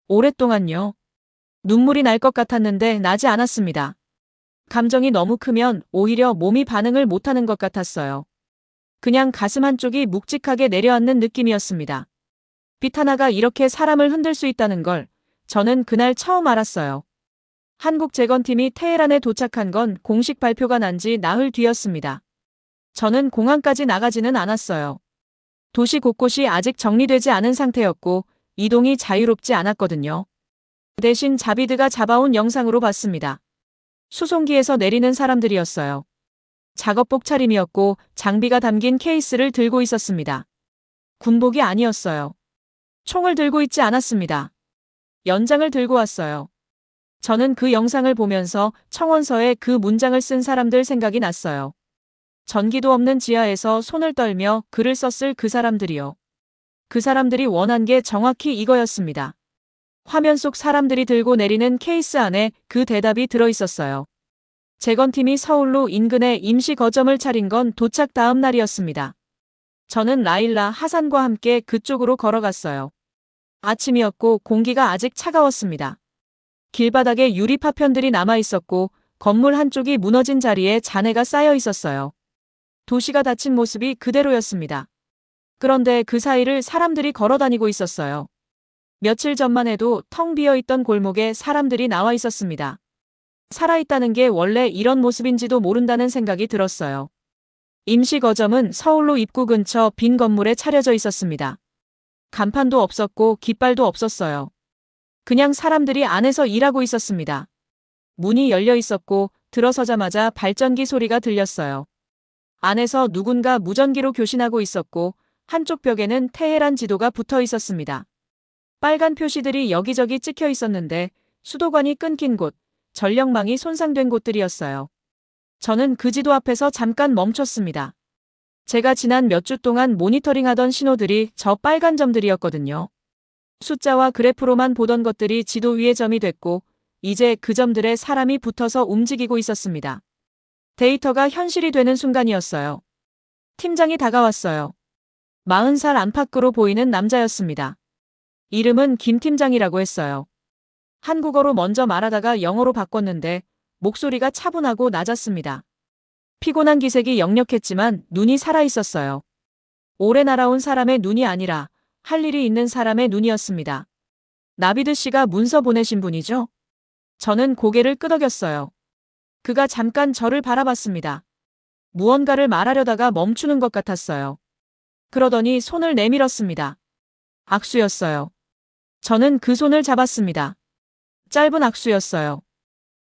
오랫동안요. 눈물이 날 것 같았는데 나지 않았습니다. 감정이 너무 크면 오히려 몸이 반응을 못하는 것 같았어요. 그냥 가슴 한쪽이 묵직하게 내려앉는 느낌이었습니다. 빛 하나가 이렇게 사람을 흔들 수 있다는 걸 저는 그날 처음 알았어요. 한국 재건팀이 테헤란에 도착한 건 공식 발표가 난 지 나흘 뒤였습니다. 저는 공항까지 나가지는 않았어요. 도시 곳곳이 아직 정리되지 않은 상태였고 이동이 자유롭지 않았거든요. 대신 자비드가 잡아온 영상으로 봤습니다. 수송기에서 내리는 사람들이었어요. 작업복 차림이었고 장비가 담긴 케이스를 들고 있었습니다. 군복이 아니었어요. 총을 들고 있지 않았습니다. 연장을 들고 왔어요. 저는 그 영상을 보면서 청원서에 그 문장을 쓴 사람들 생각이 났어요. 전기도 없는 지하에서 손을 떨며 글을 썼을 그 사람들이요. 그 사람들이 원한 게 정확히 이거였습니다. 화면 속 사람들이 들고 내리는 케이스 안에 그 대답이 들어있었어요. 재건팀이 서울로 인근에 임시 거점을 차린 건 도착 다음 날이었습니다. 저는 라일라 하산과 함께 그쪽으로 걸어갔어요. 아침이었고 공기가 아직 차가웠습니다. 길바닥에 유리 파편들이 남아 있었고 건물 한쪽이 무너진 자리에 잔해가 쌓여 있었어요. 도시가 닫힌 모습이 그대로였습니다. 그런데 그 사이를 사람들이 걸어다니고 있었어요. 며칠 전만 해도 텅 비어있던 골목에 사람들이 나와 있었습니다. 살아있다는 게 원래 이런 모습인지도 모른다는 생각이 들었어요. 임시 거점은 서울로 입구 근처 빈 건물에 차려져 있었습니다. 간판도 없었고 깃발도 없었어요. 그냥 사람들이 안에서 일하고 있었습니다. 문이 열려 있었고 들어서자마자 발전기 소리가 들렸어요. 안에서 누군가 무전기로 교신하고 있었고 한쪽 벽에는 테헤란 지도가 붙어 있었습니다. 빨간 표시들이 여기저기 찍혀 있었는데 수도관이 끊긴 곳, 전력망이 손상된 곳들이었어요. 저는 그 지도 앞에서 잠깐 멈췄습니다. 제가 지난 몇 주 동안 모니터링하던 신호들이 저 빨간 점들이었거든요. 숫자와 그래프로만 보던 것들이 지도 위에 점이 됐고 이제 그 점들에 사람이 붙어서 움직이고 있었습니다. 데이터가 현실이 되는 순간이었어요. 팀장이 다가왔어요. 40살 안팎으로 보이는 남자였습니다. 이름은 김 팀장이라고 했어요. 한국어로 먼저 말하다가 영어로 바꿨는데 목소리가 차분하고 낮았습니다. 피곤한 기색이 역력했지만 눈이 살아있었어요. 오래 날아온 사람의 눈이 아니라 할 일이 있는 사람의 눈이었습니다. 나비드 씨가 문서 보내신 분이죠? 저는 고개를 끄덕였어요. 그가 잠깐 저를 바라봤습니다. 무언가를 말하려다가 멈추는 것 같았어요. 그러더니 손을 내밀었습니다. 악수였어요. 저는 그 손을 잡았습니다. 짧은 악수였어요.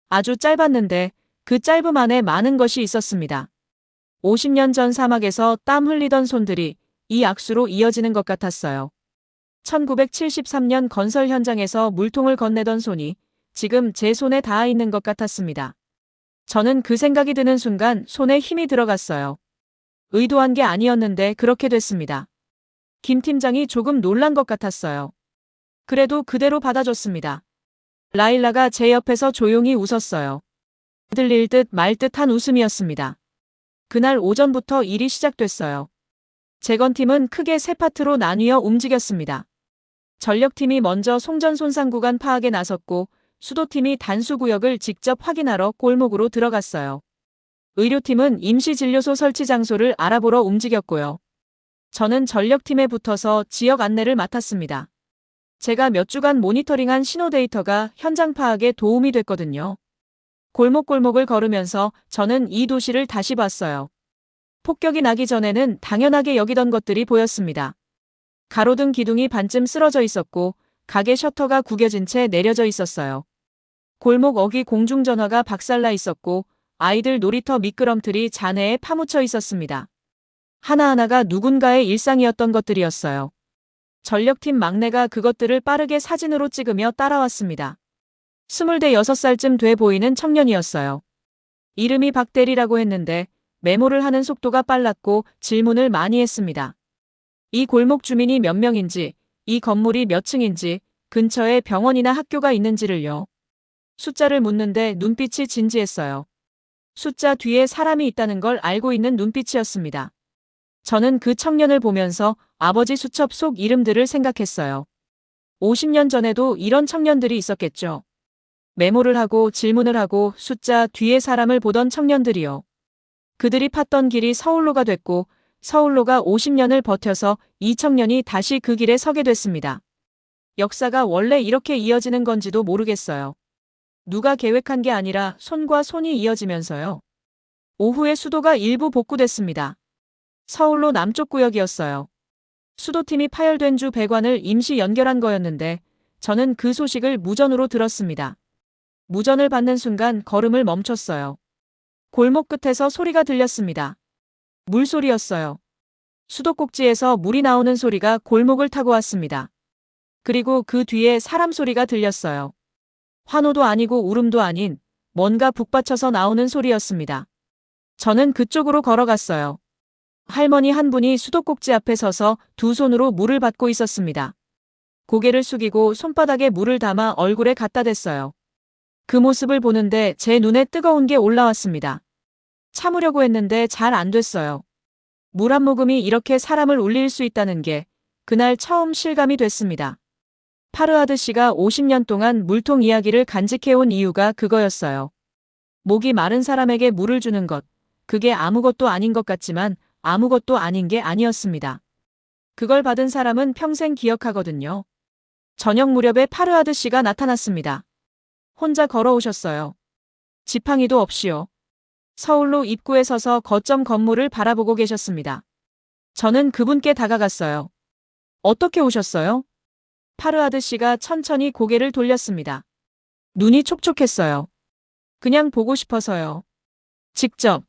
아주 짧았는데 그 짧음 안에 많은 것이 있었습니다. 50년 전 사막에서 땀 흘리던 손들이 이 악수로 이어지는 것 같았어요. 1973년 건설 현장에서 물통을 건네던 손이 지금 제 손에 닿아 있는 것 같았습니다. 저는 그 생각이 드는 순간 손에 힘이 들어갔어요. 의도한 게 아니었는데 그렇게 됐습니다. 김 팀장이 조금 놀란 것 같았어요. 그래도 그대로 받아줬습니다. 라일라가 제 옆에서 조용히 웃었어요. 들릴 듯 말 듯한 웃음이었습니다. 그날 오전부터 일이 시작됐어요. 재건팀은 크게 세 파트로 나뉘어 움직였습니다. 전력팀이 먼저 송전 손상 구간 파악에 나섰고 수도팀이 단수 구역을 직접 확인하러 골목으로 들어갔어요. 의료팀은 임시 진료소 설치 장소를 알아보러 움직였고요. 저는 전력팀에 붙어서 지역 안내를 맡았습니다. 제가 몇 주간 모니터링한 신호 데이터가 현장 파악에 도움이 됐거든요. 골목골목을 걸으면서 저는 이 도시를 다시 봤어요. 폭격이 나기 전에는 당연하게 여기던 것들이 보였습니다. 가로등 기둥이 반쯤 쓰러져 있었고 가게 셔터가 구겨진 채 내려져 있었어요. 골목 어귀 공중전화가 박살나 있었고 아이들 놀이터 미끄럼틀이 잔해에 파묻혀 있었습니다. 하나하나가 누군가의 일상이었던 것들이었어요. 전력팀 막내가 그것들을 빠르게 사진으로 찍으며 따라왔습니다. 26살쯤 돼 보이는 청년이었어요. 이름이 박대리라고 했는데 메모를 하는 속도가 빨랐고 질문을 많이 했습니다. 이 골목 주민이 몇 명인지, 이 건물이 몇 층인지, 근처에 병원이나 학교가 있는지를요. 숫자를 묻는데 눈빛이 진지했어요. 숫자 뒤에 사람이 있다는 걸 알고 있는 눈빛이었습니다. 저는 그 청년을 보면서 아버지 수첩 속 이름들을 생각했어요. 50년 전에도 이런 청년들이 있었겠죠. 메모를 하고 질문을 하고 숫자 뒤에 사람을 보던 청년들이요. 그들이 팠던 길이 서울로가 됐고 서울로가 50년을 버텨서 이 청년이 다시 그 길에 서게 됐습니다. 역사가 원래 이렇게 이어지는 건지도 모르겠어요. 누가 계획한 게 아니라 손과 손이 이어지면서요. 오후에 수도가 일부 복구됐습니다. 서울로 남쪽 구역이었어요. 수도팀이 파열된 주 배관을 임시 연결한 거였는데 저는 그 소식을 무전으로 들었습니다. 무전을 받는 순간 걸음을 멈췄어요. 골목 끝에서 소리가 들렸습니다. 물소리였어요. 수도꼭지에서 물이 나오는 소리가 골목을 타고 왔습니다. 그리고 그 뒤에 사람 소리가 들렸어요. 환호도 아니고 울음도 아닌 뭔가 북받쳐서 나오는 소리였습니다. 저는 그쪽으로 걸어갔어요. 할머니 한 분이 수도꼭지 앞에 서서 두 손으로 물을 받고 있었습니다. 고개를 숙이고 손바닥에 물을 담아 얼굴에 갖다 댔어요. 그 모습을 보는데 제 눈에 뜨거운 게 올라왔습니다. 참으려고 했는데 잘 안 됐어요. 물 한 모금이 이렇게 사람을 울릴 수 있다는 게 그날 처음 실감이 됐습니다. 파르하드 씨가 50년 동안 물통 이야기를 간직해온 이유가 그거였어요. 목이 마른 사람에게 물을 주는 것, 그게 아무것도 아닌 것 같지만 아무것도 아닌 게 아니었습니다. 그걸 받은 사람은 평생 기억하거든요. 저녁 무렵에 파르하드 씨가 나타났습니다. 혼자 걸어오셨어요. 지팡이도 없이요. 서울로 입구에 서서 거점 건물을 바라보고 계셨습니다. 저는 그분께 다가갔어요. 어떻게 오셨어요? 파르하드 씨가 천천히 고개를 돌렸습니다. 눈이 촉촉했어요. 그냥 보고 싶어서요. 직접.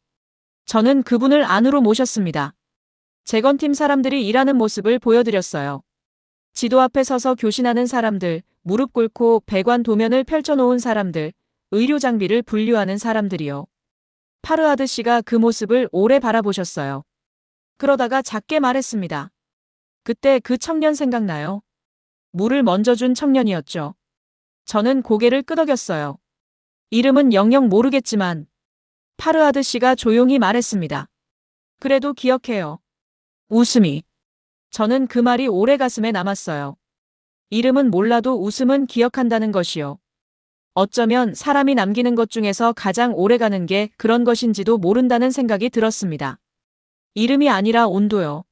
저는 그분을 안으로 모셨습니다. 재건팀 사람들이 일하는 모습을 보여드렸어요. 지도 앞에 서서 교신하는 사람들, 무릎 꿇고 배관 도면을 펼쳐놓은 사람들, 의료 장비를 분류하는 사람들이요. 파르하드 씨가 그 모습을 오래 바라보셨어요. 그러다가 작게 말했습니다. 그때 그 청년 생각나요? 물을 먼저 준 청년이었죠. 저는 고개를 끄덕였어요. 이름은 영영 모르겠지만 파르하드 씨가 조용히 말했습니다. 그래도 기억해요. 웃음이. 저는 그 말이 오래 가슴에 남았어요. 이름은 몰라도 웃음은 기억한다는 것이요. 어쩌면 사람이 남기는 것 중에서 가장 오래가는 게 그런 것인지도 모른다는 생각이 들었습니다. 이름이 아니라 온도요.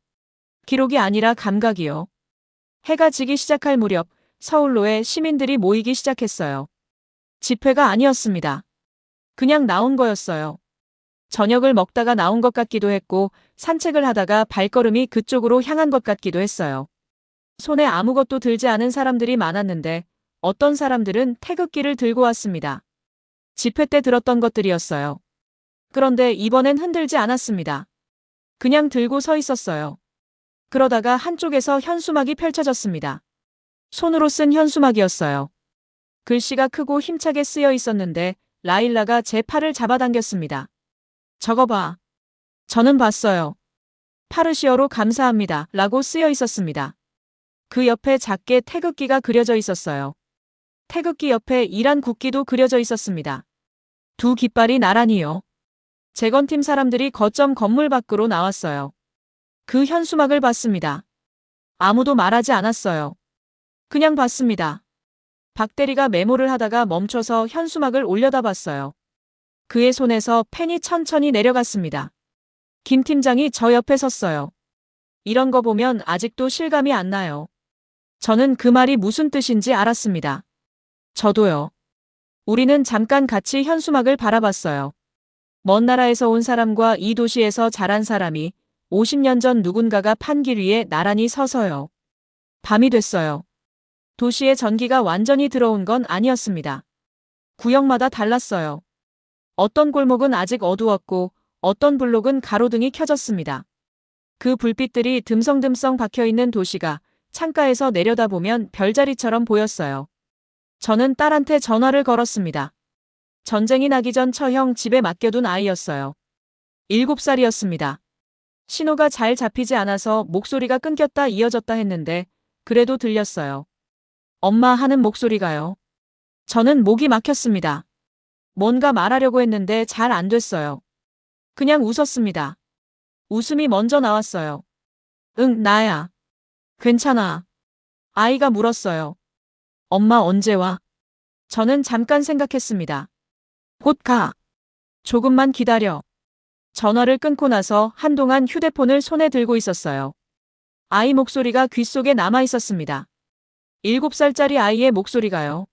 기록이 아니라 감각이요. 해가 지기 시작할 무렵 서울로에 시민들이 모이기 시작했어요. 집회가 아니었습니다. 그냥 나온 거였어요. 저녁을 먹다가 나온 것 같기도 했고 산책을 하다가 발걸음이 그쪽으로 향한 것 같기도 했어요. 손에 아무것도 들지 않은 사람들이 많았는데 어떤 사람들은 태극기를 들고 왔습니다. 집회 때 들었던 것들이었어요. 그런데 이번엔 흔들지 않았습니다. 그냥 들고 서 있었어요. 그러다가 한쪽에서 현수막이 펼쳐졌습니다. 손으로 쓴 현수막이었어요. 글씨가 크고 힘차게 쓰여 있었는데 라일라가 제 팔을 잡아당겼습니다. 저거 봐. 저는 봤어요. 파르시어로 감사합니다. 라고 쓰여 있었습니다. 그 옆에 작게 태극기가 그려져 있었어요. 태극기 옆에 이란 국기도 그려져 있었습니다. 두 깃발이 나란히요. 재건팀 사람들이 거점 건물 밖으로 나왔어요. 그 현수막을 봤습니다. 아무도 말하지 않았어요. 그냥 봤습니다. 박대리가 메모를 하다가 멈춰서 현수막을 올려다봤어요. 그의 손에서 펜이 천천히 내려갔습니다. 김 팀장이 저 옆에 섰어요. 이런 거 보면 아직도 실감이 안 나요. 저는 그 말이 무슨 뜻인지 알았습니다. 저도요. 우리는 잠깐 같이 현수막을 바라봤어요. 먼 나라에서 온 사람과 이 도시에서 자란 사람이 50년 전 누군가가 판 길 위에 나란히 서서요. 밤이 됐어요. 도시에 전기가 완전히 들어온 건 아니었습니다. 구역마다 달랐어요. 어떤 골목은 아직 어두웠고 어떤 블록은 가로등이 켜졌습니다. 그 불빛들이 듬성듬성 박혀있는 도시가 창가에서 내려다보면 별자리처럼 보였어요. 저는 딸한테 전화를 걸었습니다. 전쟁이 나기 전 처형 집에 맡겨둔 아이였어요. 7살이었습니다. 신호가 잘 잡히지 않아서 목소리가 끊겼다 이어졌다 했는데 그래도 들렸어요. 엄마 하는 목소리가요. 저는 목이 막혔습니다. 뭔가 말하려고 했는데 잘 안 됐어요. 그냥 웃었습니다. 웃음이 먼저 나왔어요. 응, 나야. 괜찮아. 아이가 물었어요. 엄마 언제 와? 저는 잠깐 생각했습니다. 곧 가. 조금만 기다려. 전화를 끊고 나서 한동안 휴대폰을 손에 들고 있었어요. 아이 목소리가 귓속에 남아 있었습니다. 7살짜리 아이의 목소리가요.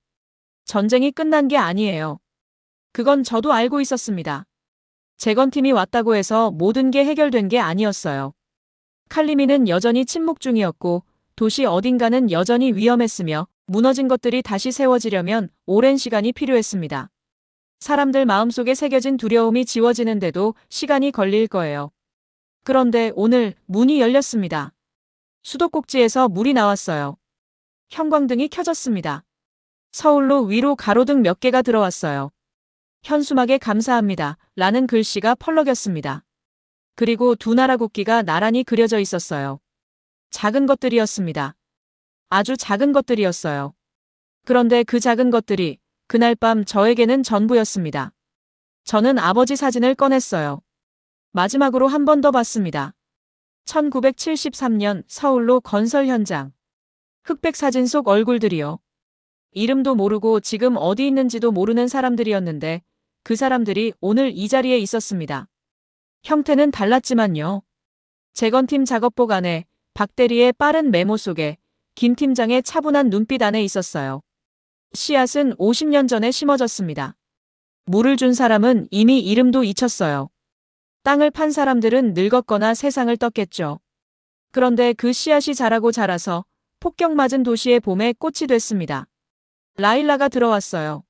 전쟁이 끝난 게 아니에요. 그건 저도 알고 있었습니다. 재건팀이 왔다고 해서 모든 게 해결된 게 아니었어요. 칼리미는 여전히 침묵 중이었고 도시 어딘가는 여전히 위험했으며 무너진 것들이 다시 세워지려면 오랜 시간이 필요했습니다. 사람들 마음속에 새겨진 두려움이 지워지는데도 시간이 걸릴 거예요. 그런데 오늘 문이 열렸습니다. 수도꼭지에서 물이 나왔어요. 형광등이 켜졌습니다. 서울로 위로 가로등 몇 개가 들어왔어요. 현수막에 감사합니다. 라는 글씨가 펄럭였습니다. 그리고 두 나라 국기가 나란히 그려져 있었어요. 작은 것들이었습니다. 아주 작은 것들이었어요. 그런데 그 작은 것들이 그날 밤 저에게는 전부였습니다. 저는 아버지 사진을 꺼냈어요. 마지막으로 한 번 더 봤습니다. 1973년 서울로 건설 현장. 흑백 사진 속 얼굴들이요. 이름도 모르고 지금 어디 있는지도 모르는 사람들이었는데 그 사람들이 오늘 이 자리에 있었습니다. 형태는 달랐지만요. 재건팀 작업복 안에 박 대리의 빠른 메모 속에 김 팀장의 차분한 눈빛 안에 있었어요. 씨앗은 50년 전에 심어졌습니다. 물을 준 사람은 이미 이름도 잊혔어요. 땅을 판 사람들은 늙었거나 세상을 떴겠죠. 그런데 그 씨앗이 자라고 자라서 폭격맞은 도시의 봄에 꽃이 됐습니다. 라일라가 들어왔어요.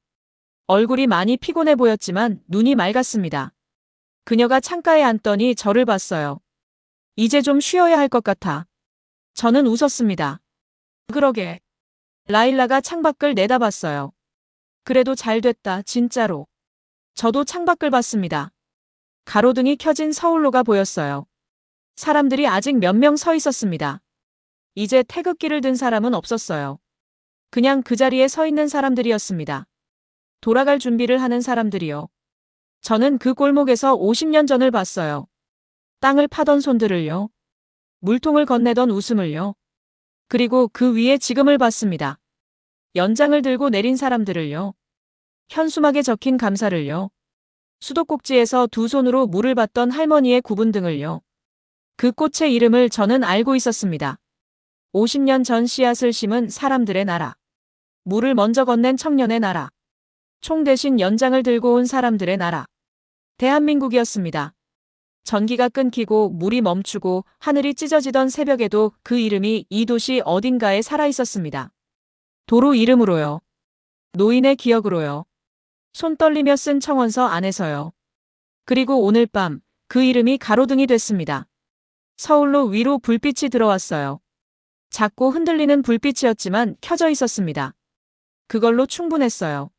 얼굴이 많이 피곤해 보였지만 눈이 맑았습니다. 그녀가 창가에 앉더니 저를 봤어요. 이제 좀 쉬어야 할 것 같아. 저는 웃었습니다. 그러게. 라일라가 창밖을 내다봤어요. 그래도 잘 됐다, 진짜로. 저도 창밖을 봤습니다. 가로등이 켜진 서울로가 보였어요. 사람들이 아직 몇 명 서 있었습니다. 이제 태극기를 든 사람은 없었어요. 그냥 그 자리에 서 있는 사람들이었습니다. 돌아갈 준비를 하는 사람들이요. 저는 그 골목에서 50년 전을 봤어요. 땅을 파던 손들을요. 물통을 건네던 웃음을요. 그리고 그 위에 지금을 봤습니다. 연장을 들고 내린 사람들을요. 현수막에 적힌 감사를요. 수도꼭지에서 두 손으로 물을 받던 할머니의 구분 등을요. 그 꽃의 이름을 저는 알고 있었습니다. 50년 전 씨앗을 심은 사람들의 나라. 물을 먼저 건넨 청년의 나라. 총 대신 연장을 들고 온 사람들의 나라. 대한민국이었습니다. 전기가 끊기고 물이 멈추고 하늘이 찢어지던 새벽에도 그 이름이 이 도시 어딘가에 살아있었습니다. 도로 이름으로요. 노인의 기억으로요. 손 떨리며 쓴 청원서 안에서요. 그리고 오늘 밤 그 이름이 가로등이 됐습니다. 서울로 위로 불빛이 들어왔어요. 작고 흔들리는 불빛이었지만 켜져 있었습니다. 그걸로 충분했어요.